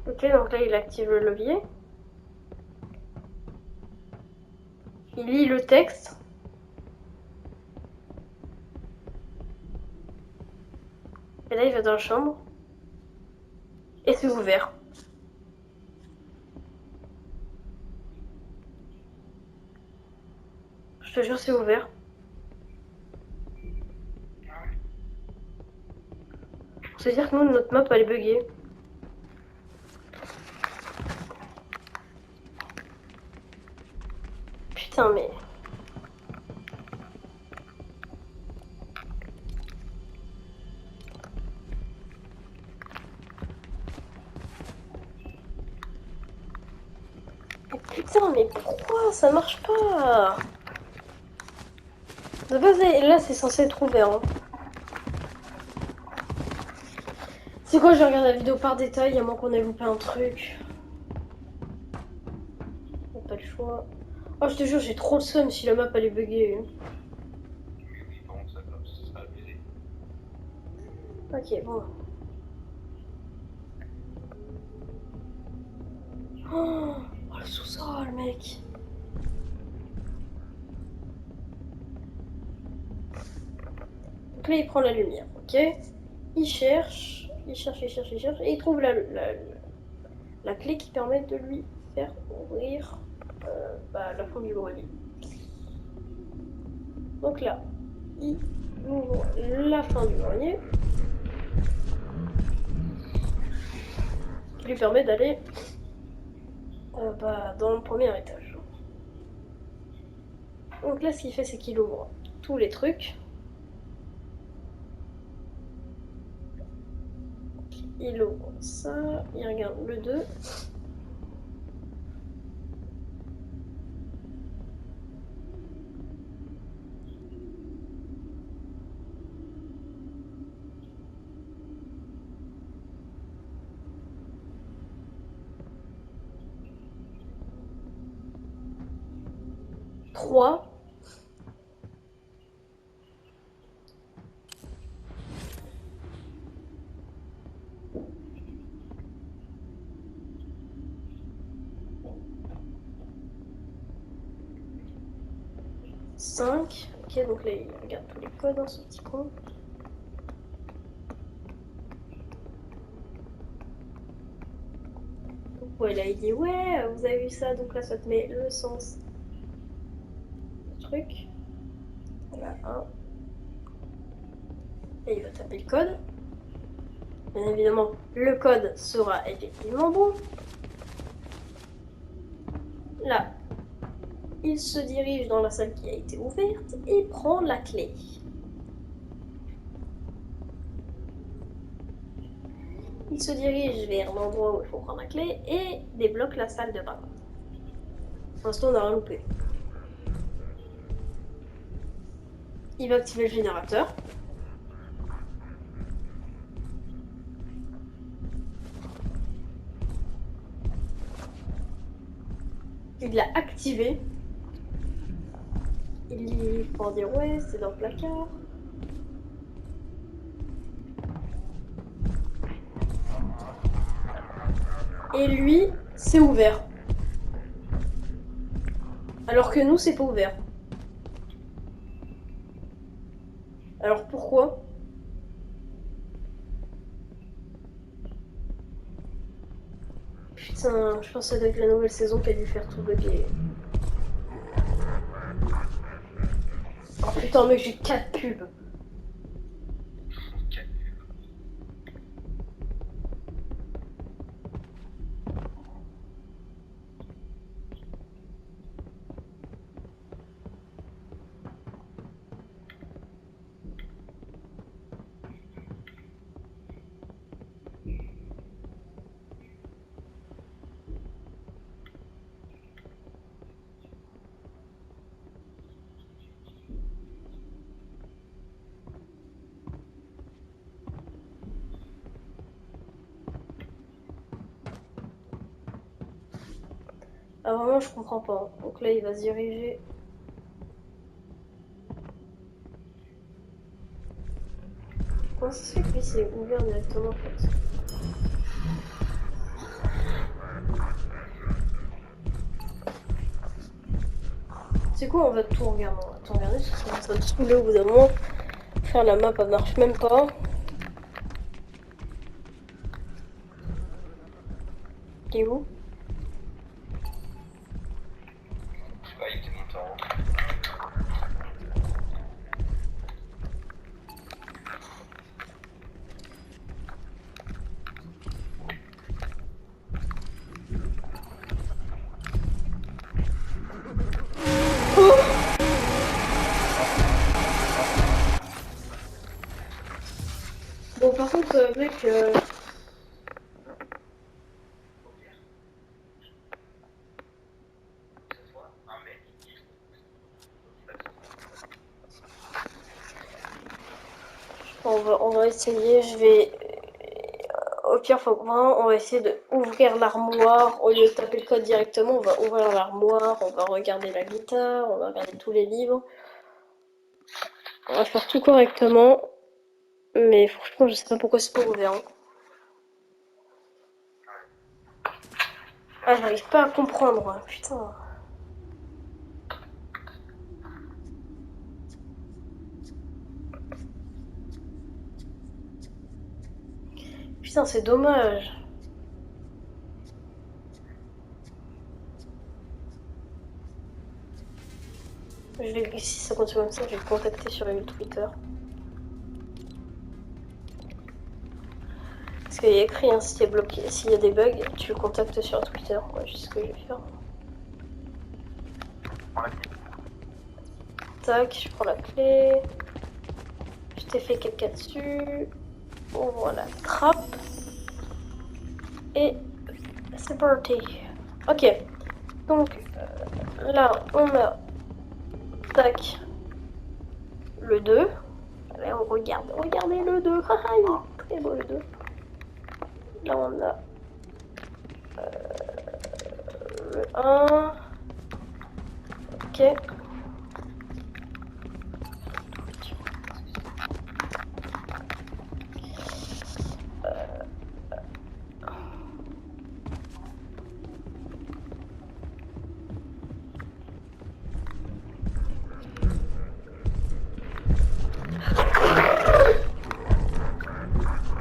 S1: Ok, donc là, il active le levier. Il lit le texte. Et là, il va dans la chambre. Et c'est ouvert. Je te jure, c'est ouvert. C'est-à-dire que nous, notre map, elle est buggée. Putain, mais... Putain, mais pourquoi ça marche pas? De base, là, c'est censé être ouvert. Hein. C'est quoi, je regarde la vidéo par détail, à moins qu'on ait loupé un truc. Y'a pas le choix. Oh, je te jure, j'ai trop le seum si la map, elle est buggée.
S3: Mais oui, bon, ça sera abusé.
S1: Ok, bon. Oh, le sous-sol, mec. Donc là, il prend la lumière, ok? Il cherche, et il trouve la clé qui permet de lui faire ouvrir la fin du grenier. Donc là, il ouvre la fin du grenier, qui lui permet d'aller dans le premier étage. Donc là, ce qu'il fait, c'est qu'il ouvre tous les trucs. Il ouvre ça, il regarde le 2. Trois. Cinq. Ok, donc là, il regarde tous les codes dans ce petit coin. Ouais, là, il dit ouais, vous avez vu ça, donc là, ça te met le sens du truc. Voilà, un. Et il va taper le code. Bien évidemment, le code sera effectivement bon. Là, il se dirige dans la salle qui a été ouverte et prend la clé. Il se dirige vers l'endroit où il faut prendre la clé et débloque la salle de bain. Pour l'instant, on n'a rien loupé. Il va activer le générateur. Il l'a activé. Il faut dire ouais, c'est dans le placard. Et lui, c'est ouvert. Alors que nous, c'est pas ouvert. Alors pourquoi? Putain, je pense avec la nouvelle saison qu'elle a dû faire tout bugger. Oh putain, mec, j'ai 4 pubs. Ah vraiment, je comprends pas. Donc là, il va se diriger. Comment ça se fait que lui, c'est ouvert directement en fait? C'est quoi, on va tout regarder. On va tout regarder parce que ça va me saouler au bout d'un moment. Faire la map, elle marche même pas. T'es où?
S3: Je sais pas, il était monté en haut.
S1: Bon, par contre, mec, on va essayer. Je vais. Au pire, faut vraiment, on va essayer de ouvrir l'armoire. Au lieu de taper le code directement, on va ouvrir l'armoire, on va regarder la guitare, on va regarder tous les livres. On va faire tout correctement. Mais franchement, je sais pas pourquoi c'est pas ouvert. Hein. Ah, j'arrive pas à comprendre. Hein. Putain. Putain, c'est dommage. Si ça continue comme ça, je vais le contacter sur le Twitter. Parce qu'il y a écrit, hein, si t'es bloqué, s'il y a des bugs, tu le contactes sur Twitter. Ouais, c'est ce que je vais faire. Tac, je prends la clé. Je t'ai fait caca dessus. Ouvre la trappe. Et c'est parti. Ok. Donc là, on a tac le 2. Là, on regarde. Regardez le 2. Haha, il est très beau le 2. Là, on a le 1. Ok.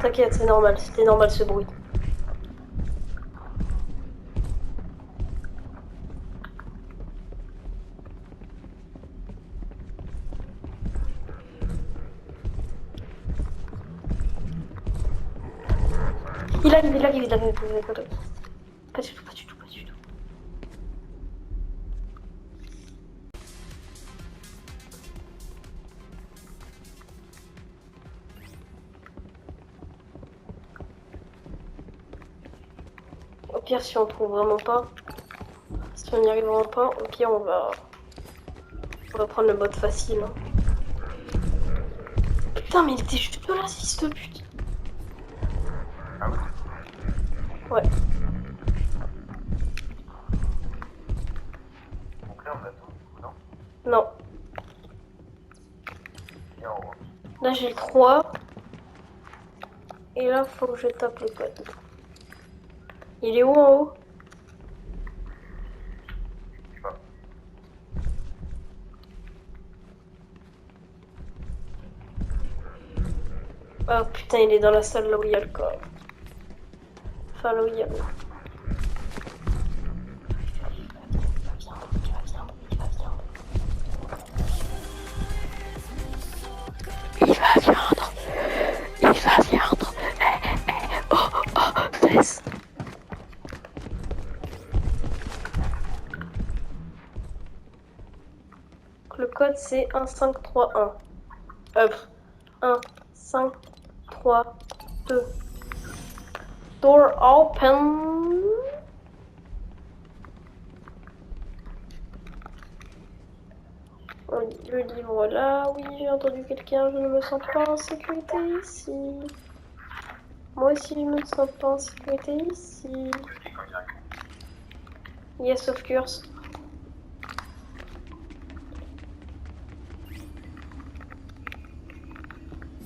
S1: T'inquiète, c'est normal, c'était normal ce bruit. Il arrive. Pas du tout, pas du tout, pas du tout. Au pire, si on trouve vraiment pas, si on n'y arrive vraiment pas, au pire, on va prendre le mode facile. Hein. Putain, mais il était juste là, ce fils de pute. Ouais.
S3: Donc là, on a tout, non?
S1: Non.
S3: Et en haut.
S1: Là, j'ai le 3. Et là, faut que je tape le code. Il est où en haut?
S3: Je sais pas.
S1: Ah putain, il est dans la salle là où il y a le corps. Enfin, là où il y a le... code c'est 1531. 1, 5, 3, 2. Door open. Le livre là, oui, j'ai entendu quelqu'un, je ne me sens pas en sécurité ici. Moi aussi, je ne me sens pas en sécurité ici. Yes, of course.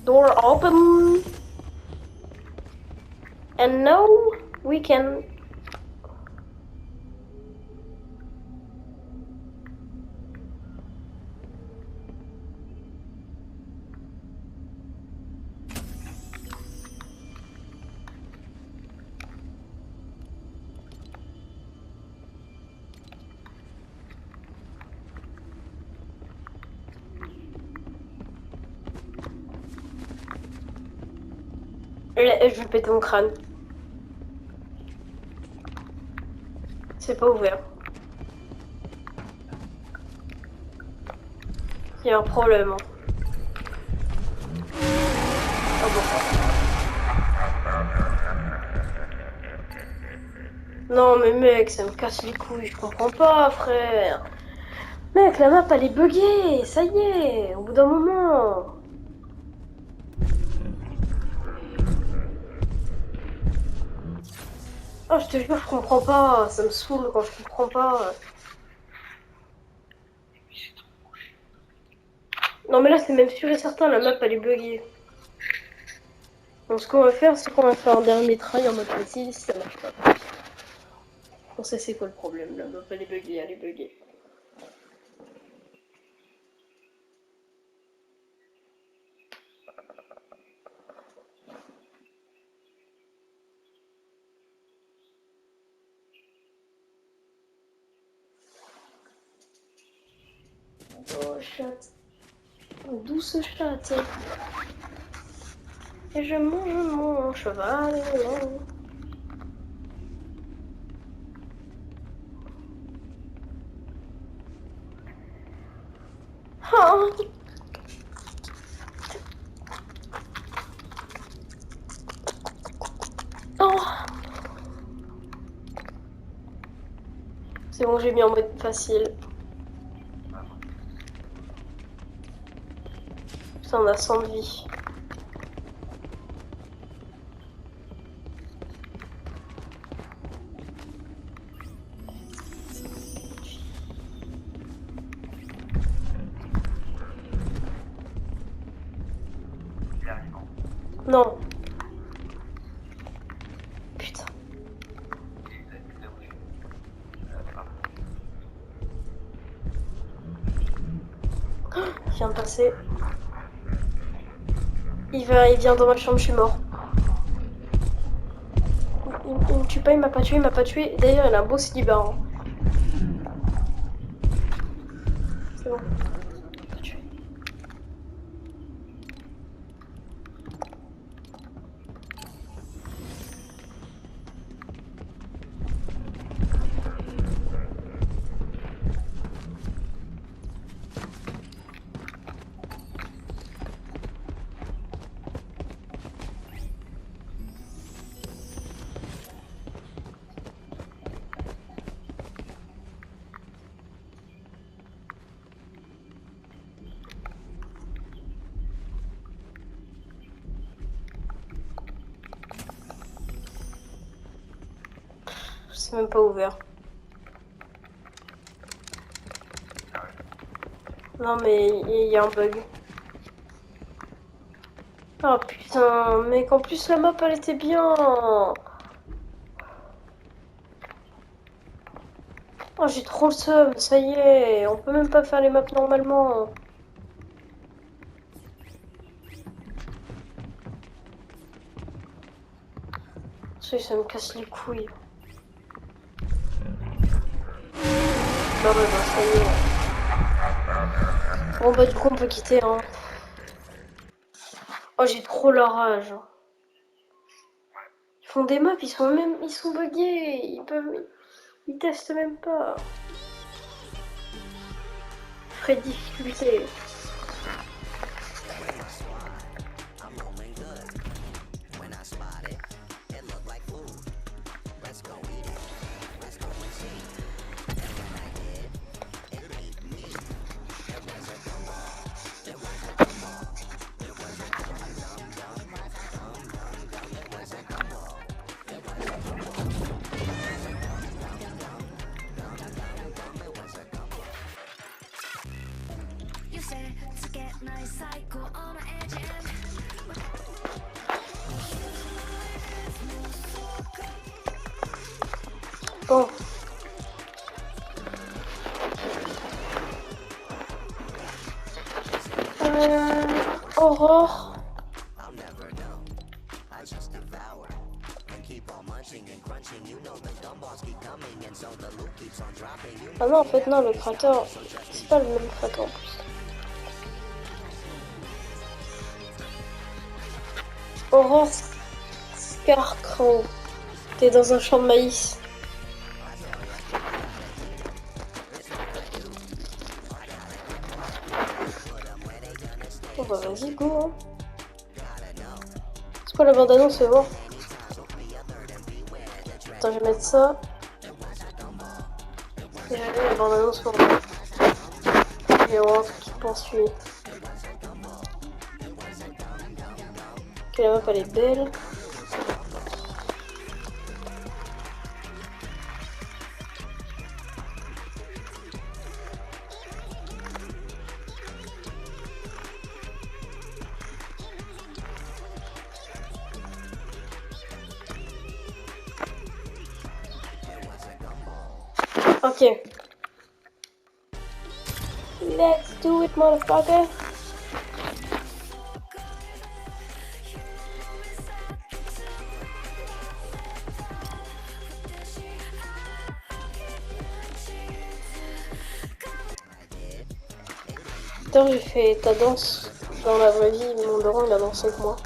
S1: Door open. And now we can. Là, je vais péter mon crâne. C'est pas ouvert. Il y a un problème. Hein. Ah bon. Non mais mec, ça me casse les couilles, je comprends pas frère. Mec, la map elle est buggée, ça y est, au bout d'un moment. Oh, je te jure, je comprends pas, ça me saoule quand je comprends pas. Non mais là c'est même sûr et certain, la map elle est buggée. Donc ce qu'on va faire, c'est qu'on va faire un dernier try en mode petit, si ça marche pas. On sait c'est quoi le problème, la map elle est buggée, elle est buggée. Oh chatte. Oh, douce chatte. Et je mange mon cheval. Oh. Oh. C'est bon, j'ai mis en mode facile. Putain, on a 100 de vie. Non. Putain. Il vient de passer. Il vient dans ma chambre, je suis mort. Il me tue pas, il m'a pas tué, il m'a pas tué. D'ailleurs, il a un beau slibard. Hein. C'est bon. Il m'a pas tué. C'est même pas ouvert. Non mais il y a un bug. Oh putain, mec, en plus la map elle était bien. Oh j'ai trop le seum, ça y est, on peut même pas faire les maps normalement. Ça me casse les couilles. Non mais bah ça y est. Bon bah du coup on peut quitter hein. Oh j'ai trop la rage. Ils font des maps, ils sont buggés, ils testent même pas. ferais difficulté. Bon. Aurore. Ah non, en fait, non, le créateur, c'est pas le même créateur en plus. Aurore Scarecrow. T'es dans un champ de maïs. Bon bah vas-y, go hein. C'est quoi la bande-annonce, fais voir. Attends, je vais mettre ça. Et j'allume la bande-annonce pour moi. Il y a un truc qui poursuit. Ok, la map elle est belle. Ok. Let's do it, motherfucker. Putain, j'ai fait ta danse dans la vraie vie. Mon daron, il a dansé avec moi.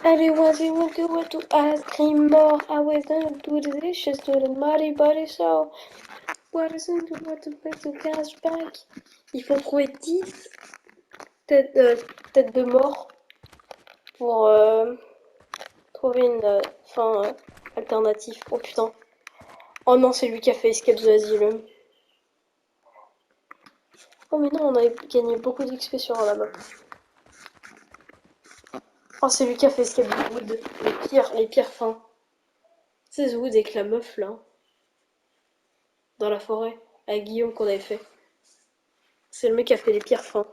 S1: Allez, what we will do it to ice cream more. I was gonna do delicious to the mighty body show. What is it to what to pay to cashback? Il faut trouver 10 têtes de mort pour trouver une fin alternative. Oh putain. Oh non, c'est lui qui a fait Escape the Asylum. Oh mais non, on a gagné beaucoup d'XP sur la map. Oh, c'est lui qui a fait Escape the Wood. Les pires fins. C'est The Wood avec la meuf là. Dans la forêt. Avec Guillaume qu'on avait fait. C'est le mec qui a fait les pires fins.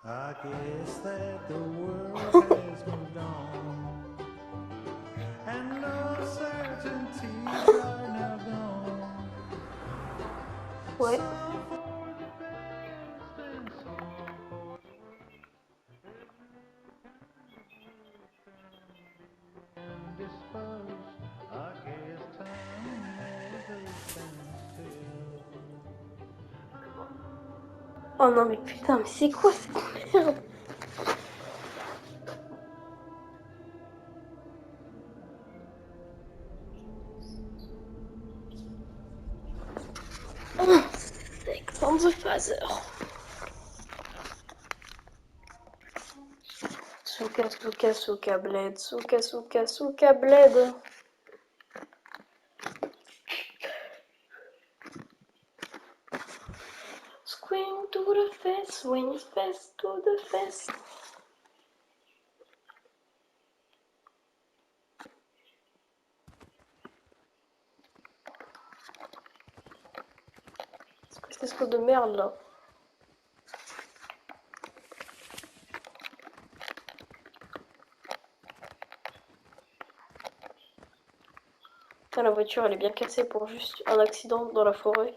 S4: I guess that the world has moved on, and uncertainties are now gone.
S1: Ouais.
S4: Some for the best and some for the worst.
S1: Oh non, mais putain, mais c'est quoi cette merde? Alexandre Phaser. Souka bled. Souka bled. Swing to the face, swing face to the face. C'est ce que de merde là. Putain, la voiture elle est bien cassée pour juste un accident dans la forêt.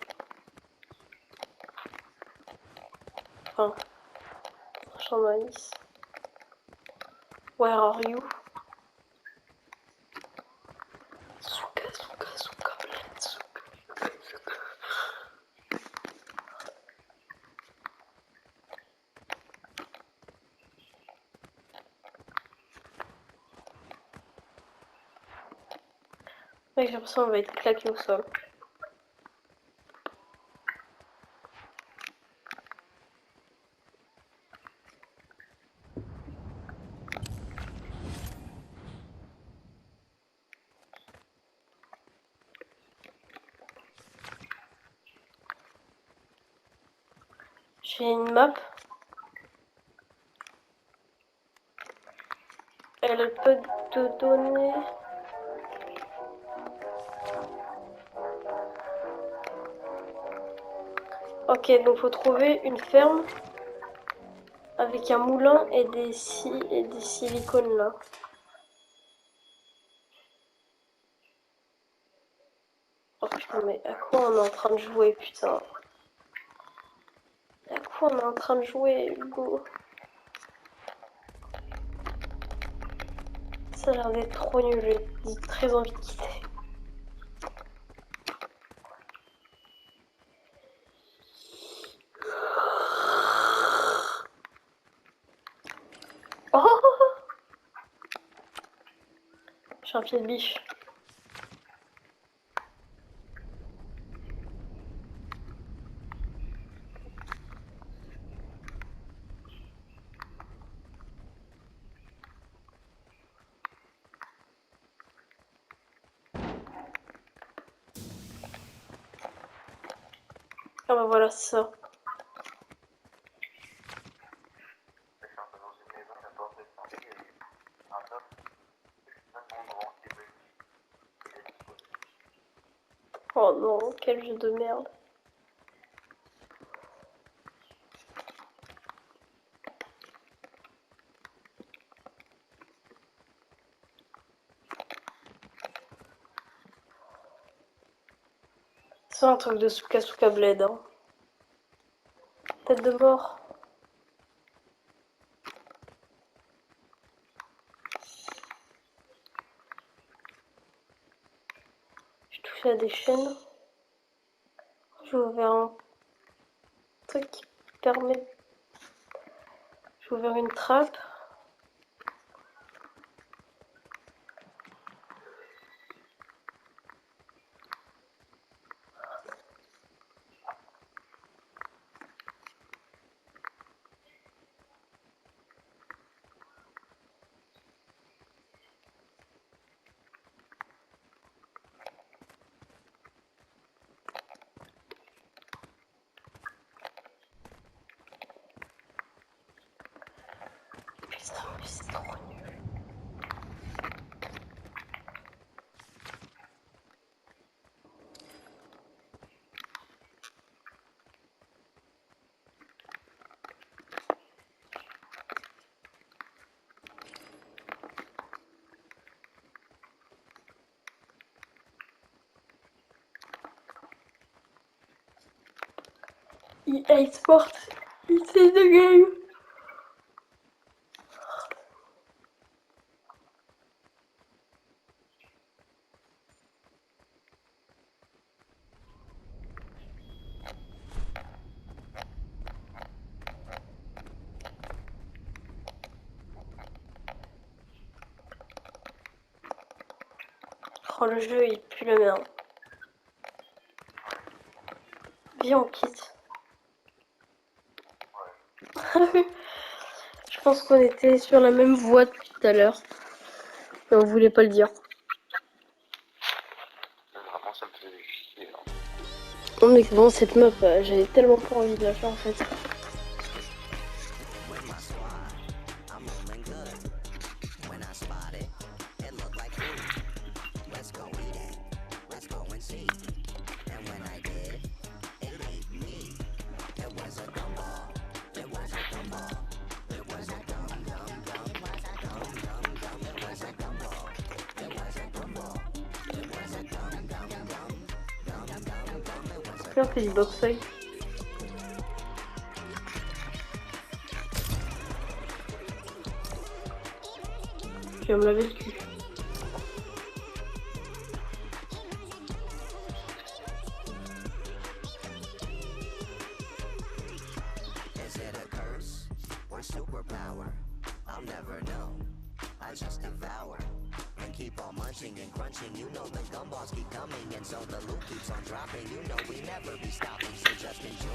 S1: Enfin, champ de maïs. Where are you? Souka bled, souka. Mec, j'ai l'impression qu'on va être claqué au sol. J'ai une map. Elle peut te donner... Ok, donc faut trouver une ferme avec un moulin et des silicones là. Oh putain, mais à quoi on est en train de jouer, putain? À quoi on est en train de jouer, Hugo? Ça a l'air d'être trop nul, j'ai très envie de quitter. Oh! J'ai un pied de biche. Ah bah voilà, c'est ça. Oh non, quel jeu de merde. C'est un truc de Souka Bled, hein. Tête de mort. J'ai touché à des chaînes. J'ai ouvert un truc qui permet... J'ai ouvert une trappe. Putain, mais c'est trop nul. EA Sports, it's in the game. Oh, le jeu, il pue la merde. Viens, on quitte. Je pense qu'on était sur la même voie depuis tout à l'heure. Mais on voulait pas le dire.
S3: Vraiment, ça me faisait chier. Hein.
S1: Oh, mais c'est bon, cette meuf, j'avais tellement pas envie de la faire en fait. Viens, on fait du boxe-œil. Je vais me laver le cul.
S5: Is it a curse or superpower? I'll never know. I just devour and keep on munching and crunching. You know the gumballs keep coming, and so the loot keeps on dropping. You know we never be stopping, so just enjoy.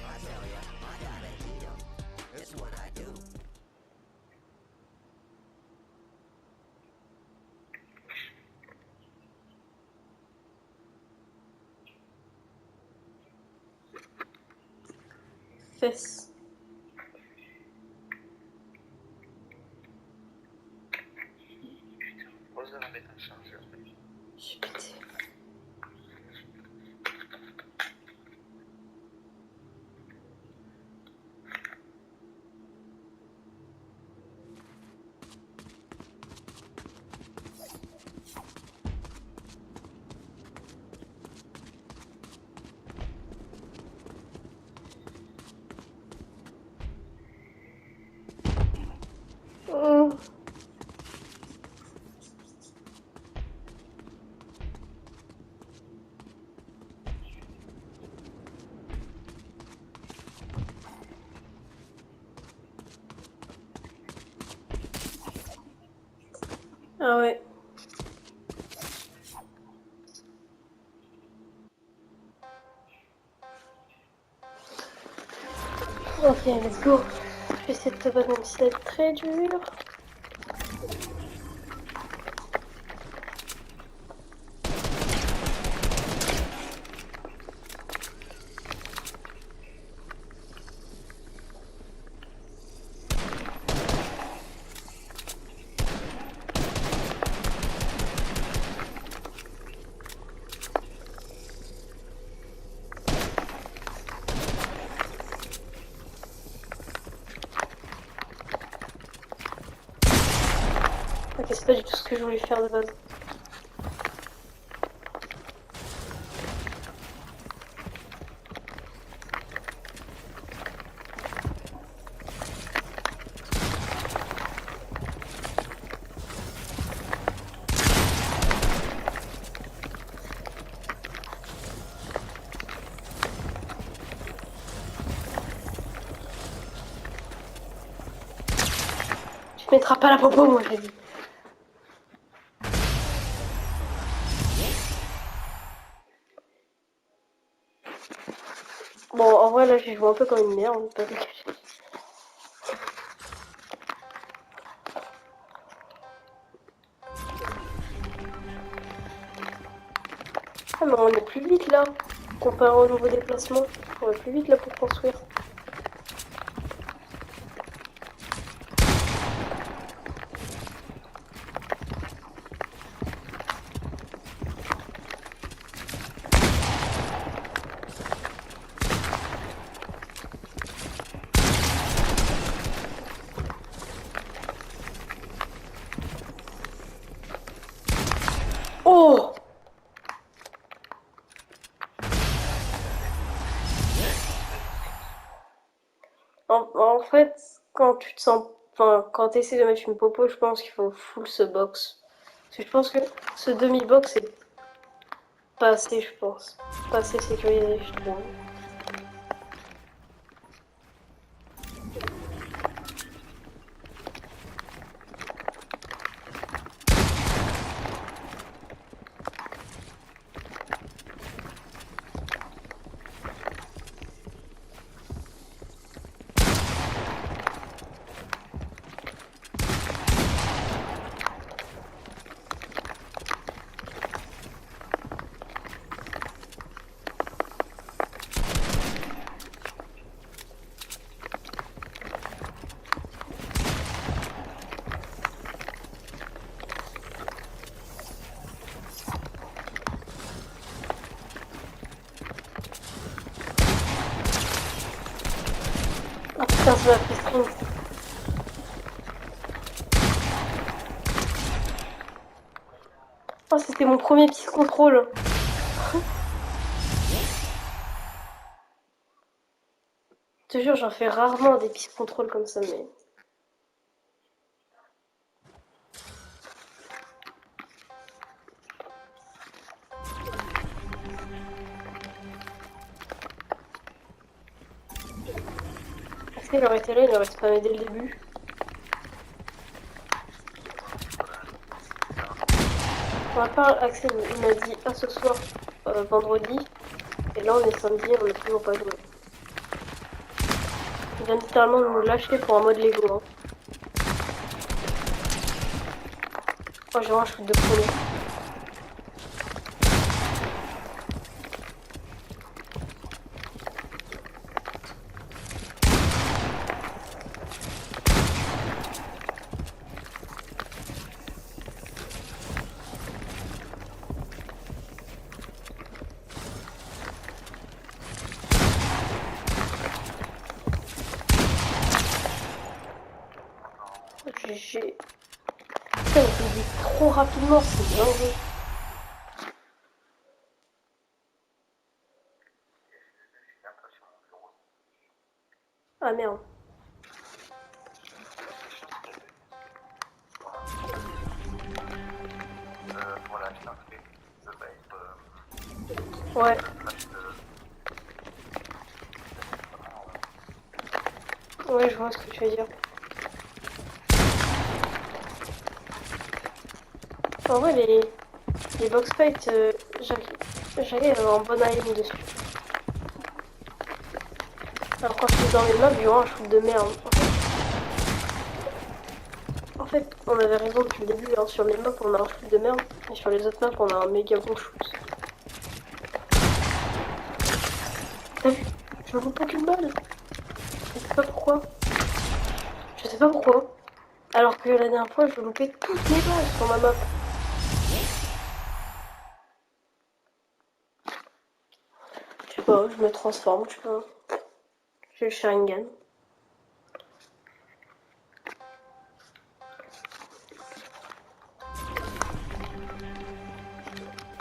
S5: I tell ya, I gotta eat 'em. It's what I do.
S1: Fesses.
S3: Pourquoi vous allez mettre un chargeur?
S1: J'ai pété. Oh. Ah ouais. Ok, let's go. Je vais essayer de te battre même si c'est très dur. Ok, c'est pas du tout ce que je voulais faire de base. Tu mettras pas la popo, moi j'ai dit. Bon, en vrai, là, j'ai joué un peu comme une merde, pas te le cacher. Ah, mais on est plus vite là, comparé au nouveau déplacement. On va plus vite là pour construire. Oh! En fait, quand tu te sens. Enfin, quand tu essaies de mettre une popo, je pense qu'il faut full ce box. Parce que je pense que ce demi-box est pas assez, je pense. Pas assez sécurisé, je trouve. je m'a fait sprint. Oh, c'était mon premier petit contrôle. Je te jure, j'en fais rarement des pistes contrôle comme ça, mais... Axel, il aurait été là, il aurait spammé dès le début. Pour ma part, Axel, il m'a dit « Ah, ce soir, vendredi ». Et là, on est samedi, on n'a toujours pas joué. Il vient littéralement de nous lâcher pour un mode Lego. Hein. Oh, j'ai un shoot de premier. GG. Putain, il me dit trop rapidement, c'est dingue. Ah merde.
S3: Voilà, je t'inscris. Ça va être.
S1: Ouais. Ouais, je vois ce que tu veux dire. En vrai, les box fights, j'allais en bonne aim dessus. Alors quand je suis dans les mobs, il y aura un shoot de merde. En fait, on avait raison depuis le début, hein. Sur les mobs on a un shoot de merde, et sur les autres maps on a un méga bon shoot. T'as vu? Je me loupe pas qu'une balle. Je sais pas pourquoi. Je sais pas pourquoi. Alors que la dernière fois, je loupais toutes mes balles sur ma map. Je sais pas, je me transforme, je sais pas. J'ai le Sharingan.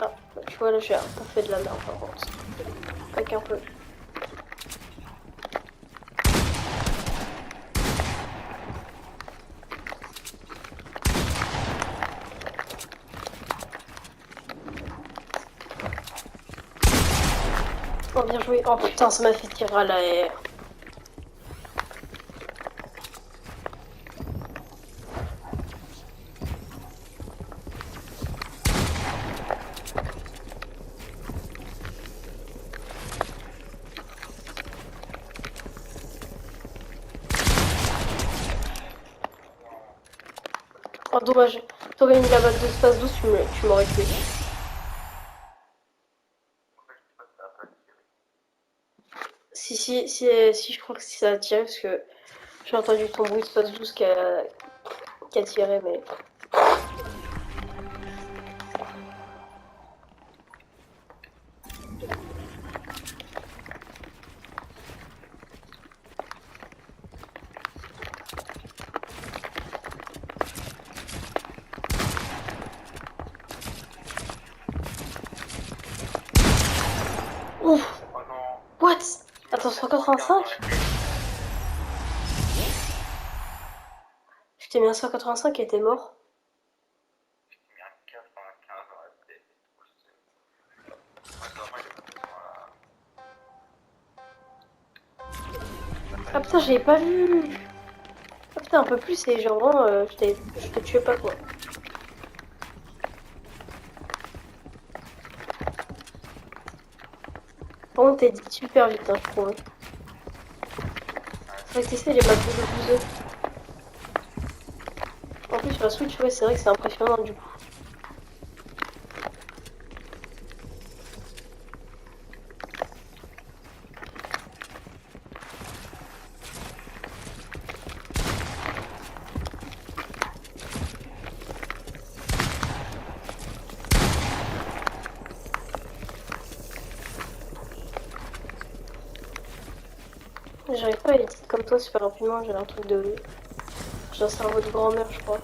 S1: Ah, tu vois là, j'ai un peu fait de la merde par contre. Pas qu'un peu. Oh bien joué. Oh putain, ça m'a fait tirer à l'air. Oh dommage. T'aurais mis la balle de space 12, tu m'aurais tué. Si, je crois que ça a tiré parce que j'ai entendu ton bruit de space 12 qui a tiré, mais... Ouf! What? Attends, 185? Je t'ai mis un 185 et t'es mort. Ah putain, j'avais pas vu! Ah putain, un peu plus et genre vraiment, je te tuais pas quoi. Par contre, t'es dit super vite, hein, je trouve. Faudrait tester les maps de 12. En plus, sur la Switch, ouais, c'est vrai que c'est impressionnant du coup. j'arrive pas à éditer comme toi super rapidement, j'ai un truc de... J'ai un cerveau de grand-mère, je crois.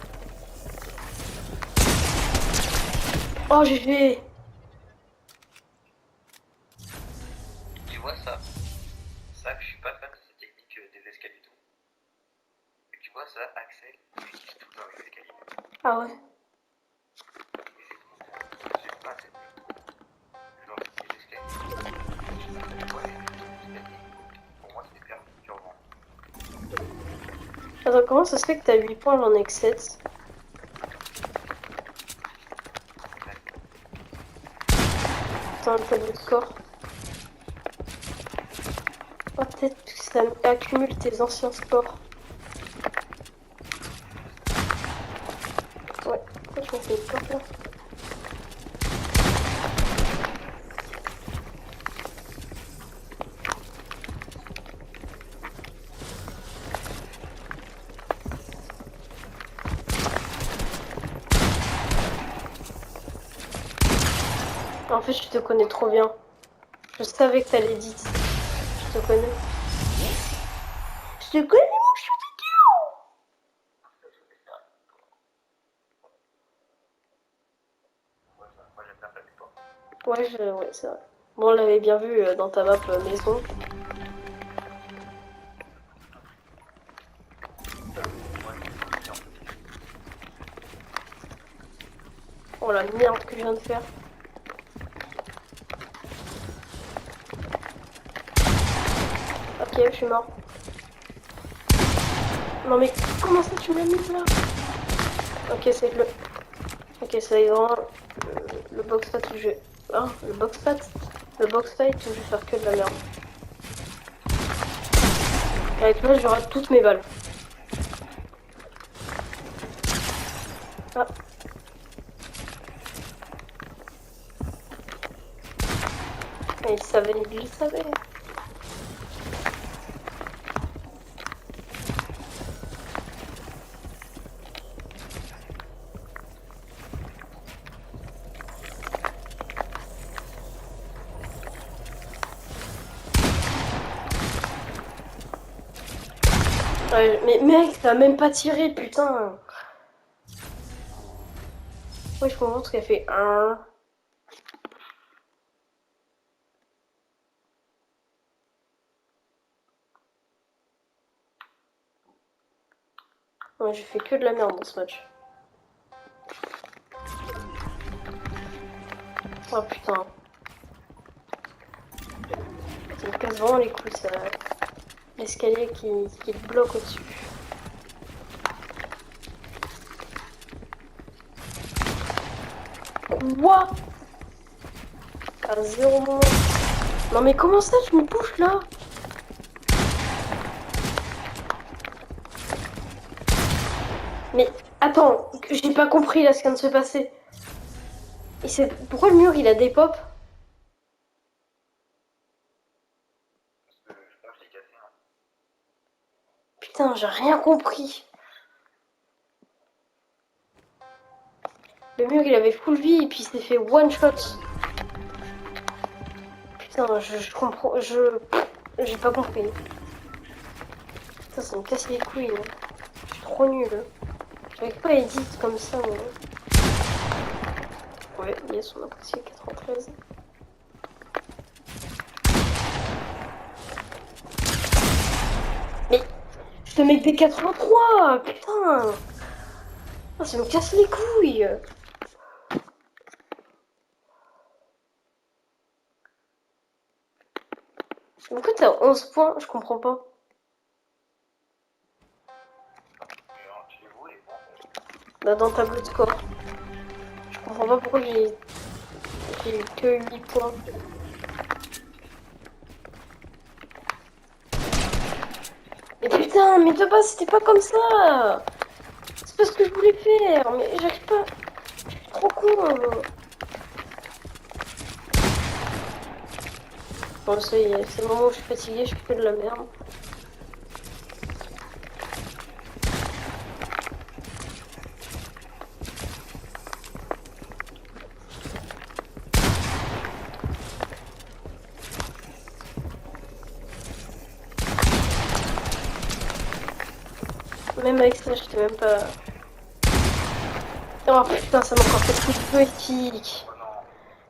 S1: Oh, j'ai fait...
S3: Tu vois ça? Ça, je suis pas fan de cette technique des escaliers tout. Et tu vois ça, Axel, il utilise tout dans les escaliers.
S1: Ah ouais.
S3: J'aime pas cette technique. Genre, les escaliers. Ouais, les escaliers. Pour moi, c'était perturbant.
S1: Attends, comment ça se fait que t'as 8 points, j'en ai que 7? Attends, le tableau de score. Oh, peut-être que ça accumule tes anciens scores. Ouais, pourquoi je me fais peur là? En fait, je te connais trop bien. Je savais que t'allais dire. Je te connais. Je te connais, mon chou de
S3: Moi, j'aime bien faire des sports.
S1: cœur. Ouais, c'est vrai. Bon, on l'avait bien vu dans ta map maison. Oh la merde que je viens de faire. Ok, je suis mort. Non mais comment ça tu m'as mis là? Ok, c'est le... Ok, c'est vraiment le box fight où je... Hein, le box fight? Le box fight où je vais faire que de la merde. Et avec là, j'aurai toutes mes balles. Ah. Et il le savait. Ouais, mais mec, t'as même pas tiré, putain. Ouais, je comprends ce qu'elle fait. Un. Ouais, j'ai fait que de la merde dans ce match. Oh putain. Ça me casse vraiment les couilles, ça. L'escalier qui te bloque au-dessus. Quoi? À 0 moment. Non mais comment ça tu me touches là? Mais attends, j'ai pas compris là ce qui vient de se passer. Et c'est... Pourquoi le mur il a des pop?
S3: Parce que je pense que je l'ai cassé. Hein.
S1: Putain, j'ai rien compris. Le mur il avait full vie et puis il s'est fait one shot. Putain, je comprends. J'ai pas compris. Putain, ça me casse les couilles. Hein. Je suis trop nulle. J'arrive pas à edit comme ça. Mais... Ouais, yes, on a passé 93. Mais je te mets des 83, putain. Ah, ça me casse les couilles. Pourquoi t'as 11 points? Je comprends pas.
S3: Genre, chez vous, et bon,
S1: Là, dans le tableau de score. Je comprends pas pourquoi j'ai eu que 8 points. Mais putain, mais de base c'était pas comme ça. C'est pas ce que je voulais faire, mais j'arrive pas. Je suis trop con. Bon, c'est le moment où je suis fatiguée, je fais que de la merde. Même avec ça, j'étais même pas... Oh putain, ça m'a encore fait le coup du joystick.
S3: Oh non.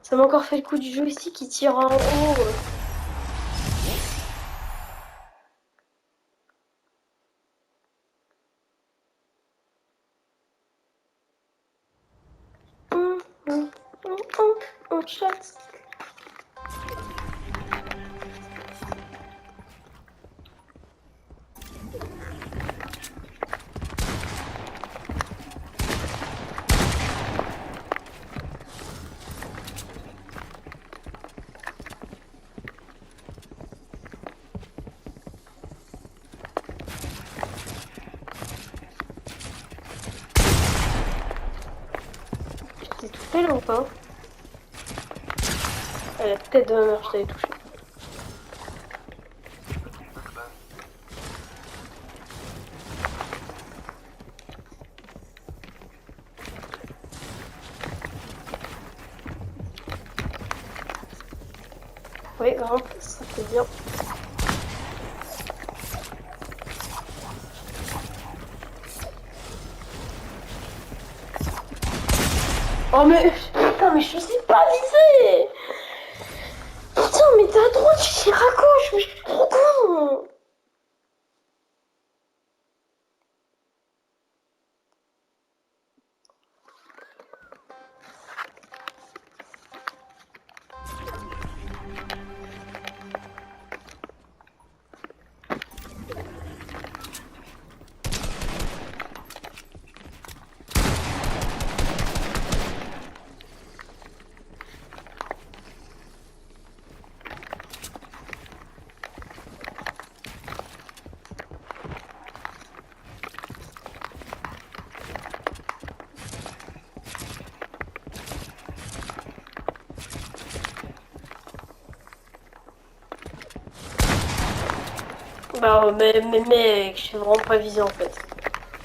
S1: Ça m'a encore fait le coup du joystick qui tire en haut. On chatte. T'es touché là ou pas? Elle a la tête de ma mère, je t'avais touché. Oui, vraiment, ça fait bien. Oh mais putain, mais je sais pas viser. Putain, mais t'es à droite, je tire à gauche, mais je suis trop con. Bah mais mec, je sais vraiment pas viser en fait.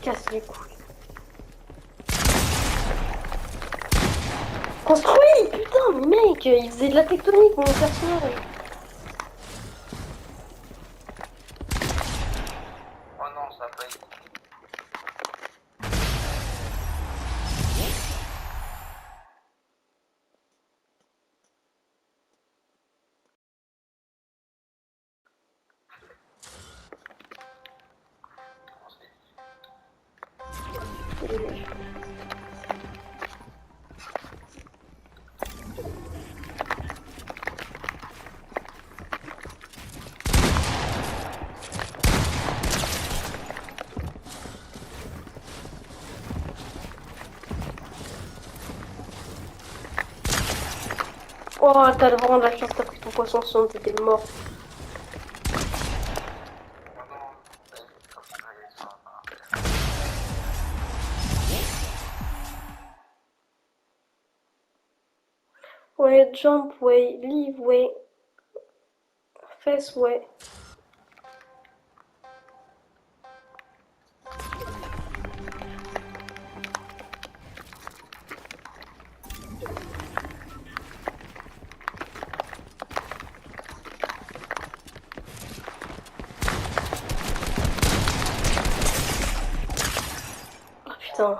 S1: Casse les couilles. Construit. Putain, mais mec, il faisait de la tectonique mon personnage.
S3: Oh non, ça a failli.
S1: Oh, t'as vraiment de la chance, t'as pris ton poisson son, t'étais mort.
S3: Oh non. Comme ça, il sera pas.
S1: Ouais, jump way, leave way, face way. Oh putain.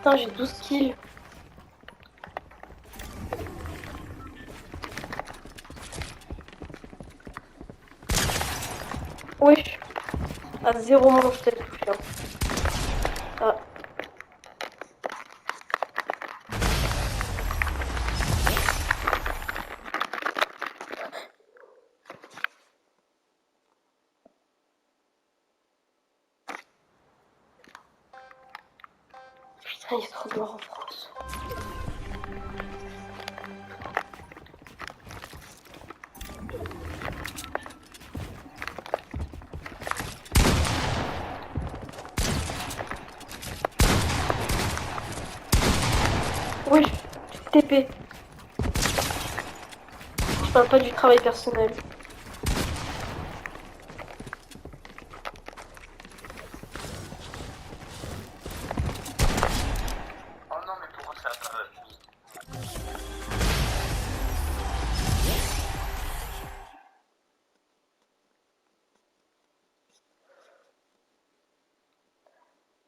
S1: Putain, j'ai 12 kills. Wesh. À 0 manche, je t'ai touché. Hein. Ah. Putain, il est trop noir en France. Wesh, TP. Je parle pas du travail personnel.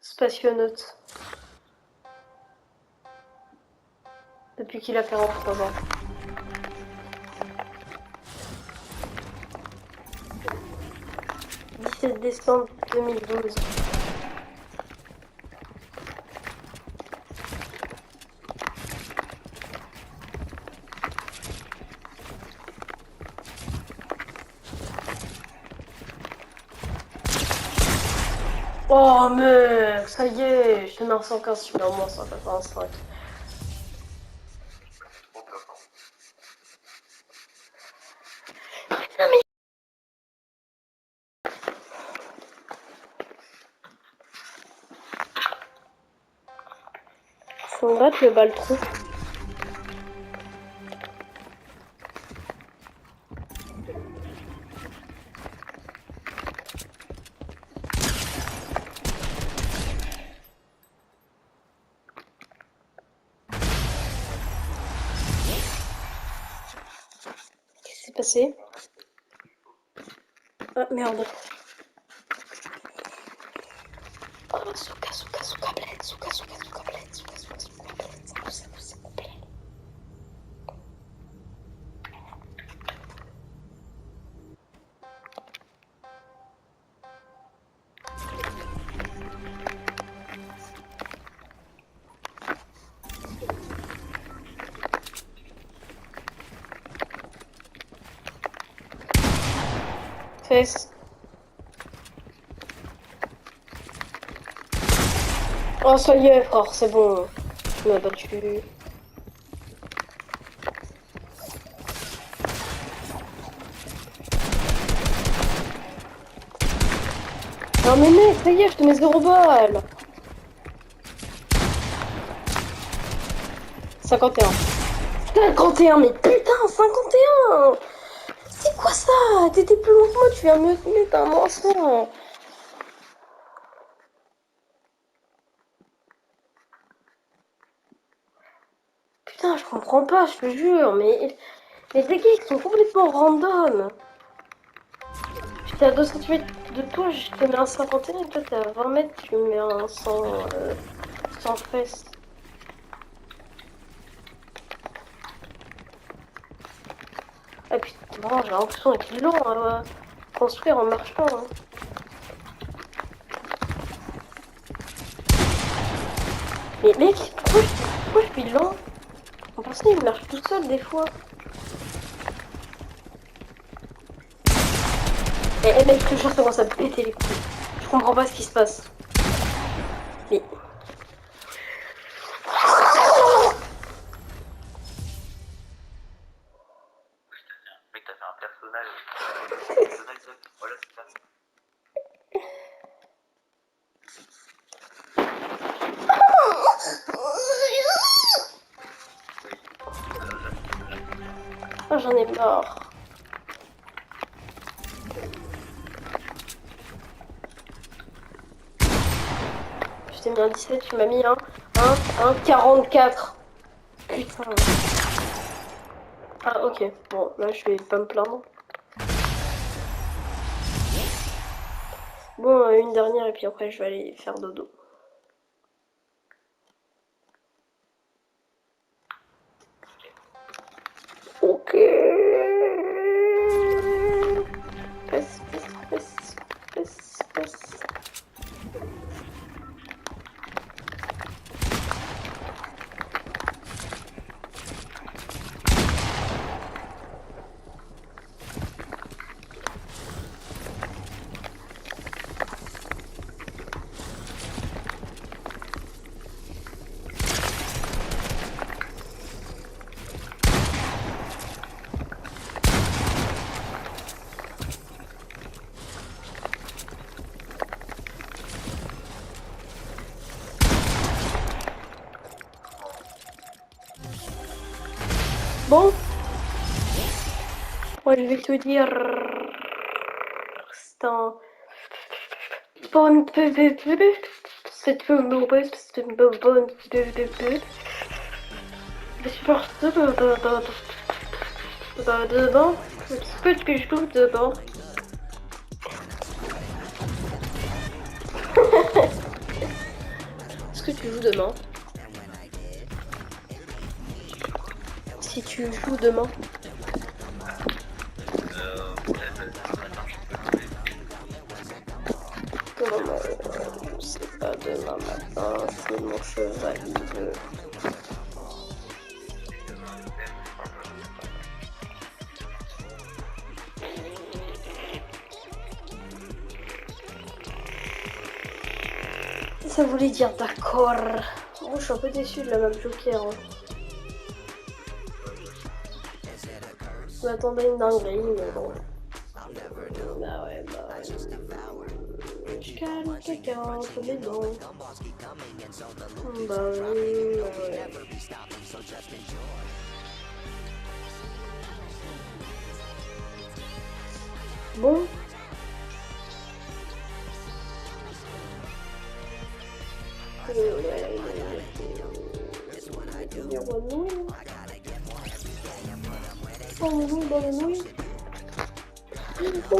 S1: Spationaute. Depuis qu'il a 43 ans. « 17 décembre 2012. » Oh mec, ça y est, je te mets un 115, je te mets au moins 185.
S3: Trop peur.
S1: Faut me battre le bal trou. Qu'est-ce qui s'est passé? Ah merde. Oh, souka, souka, souka, bled, souka, souka, souka, bled, souka, souka, souka, bled, ça me plaît. Fesse. Oh ça y est frère, c'est bon. Tu m'as battu. Non mais mec, ça y est, je te mets 0 balles. 51. 51, mais putain, 51. C'est quoi ça? T'étais plus loin que moi, tu viens me mettre un mensonge. Putain, je comprends pas, je te jure, mais les dégâts ils sont complètement random. J'étais à 2 cm de toi, je te mets un 51 et toi t'es à 20 mètres, tu me mets un 100 fesses. Ah putain, bon, j'ai l'impression d'être lent à construire en marchant. Hein. Mais mec, pourquoi je suis lent? En passant, il marche tout seul des fois. Eh mec, je te jure, ça commence à me péter les couilles. Je comprends pas ce qui se passe. Mais...
S3: Mec, t'as fait un personnage. Voilà, c'est ça.
S1: Oh, j'en ai marre. Je t'ai mis un 17, tu m'as mis un 44. Putain. Ah ok, bon là je vais pas me plaindre. Bon, une dernière et puis après je vais aller faire dodo. Ok. Passe, passe, passe, passe, passe. Bon, moi je vais te dire, c'est un bon c'est une bonne que je trouve dedans. que tu joues demain? Si tu joues demain. Demain, c'est pas demain matin, c'est mon chevalier. Ça voulait dire d'accord. Oh, je suis un peu déçue de la map Joker. Hein. Je m'attendais à une dinguerie, mais bon. Bah ouais. Je calme quelqu'un sur les dents. Bah ouais. Bon. Oh,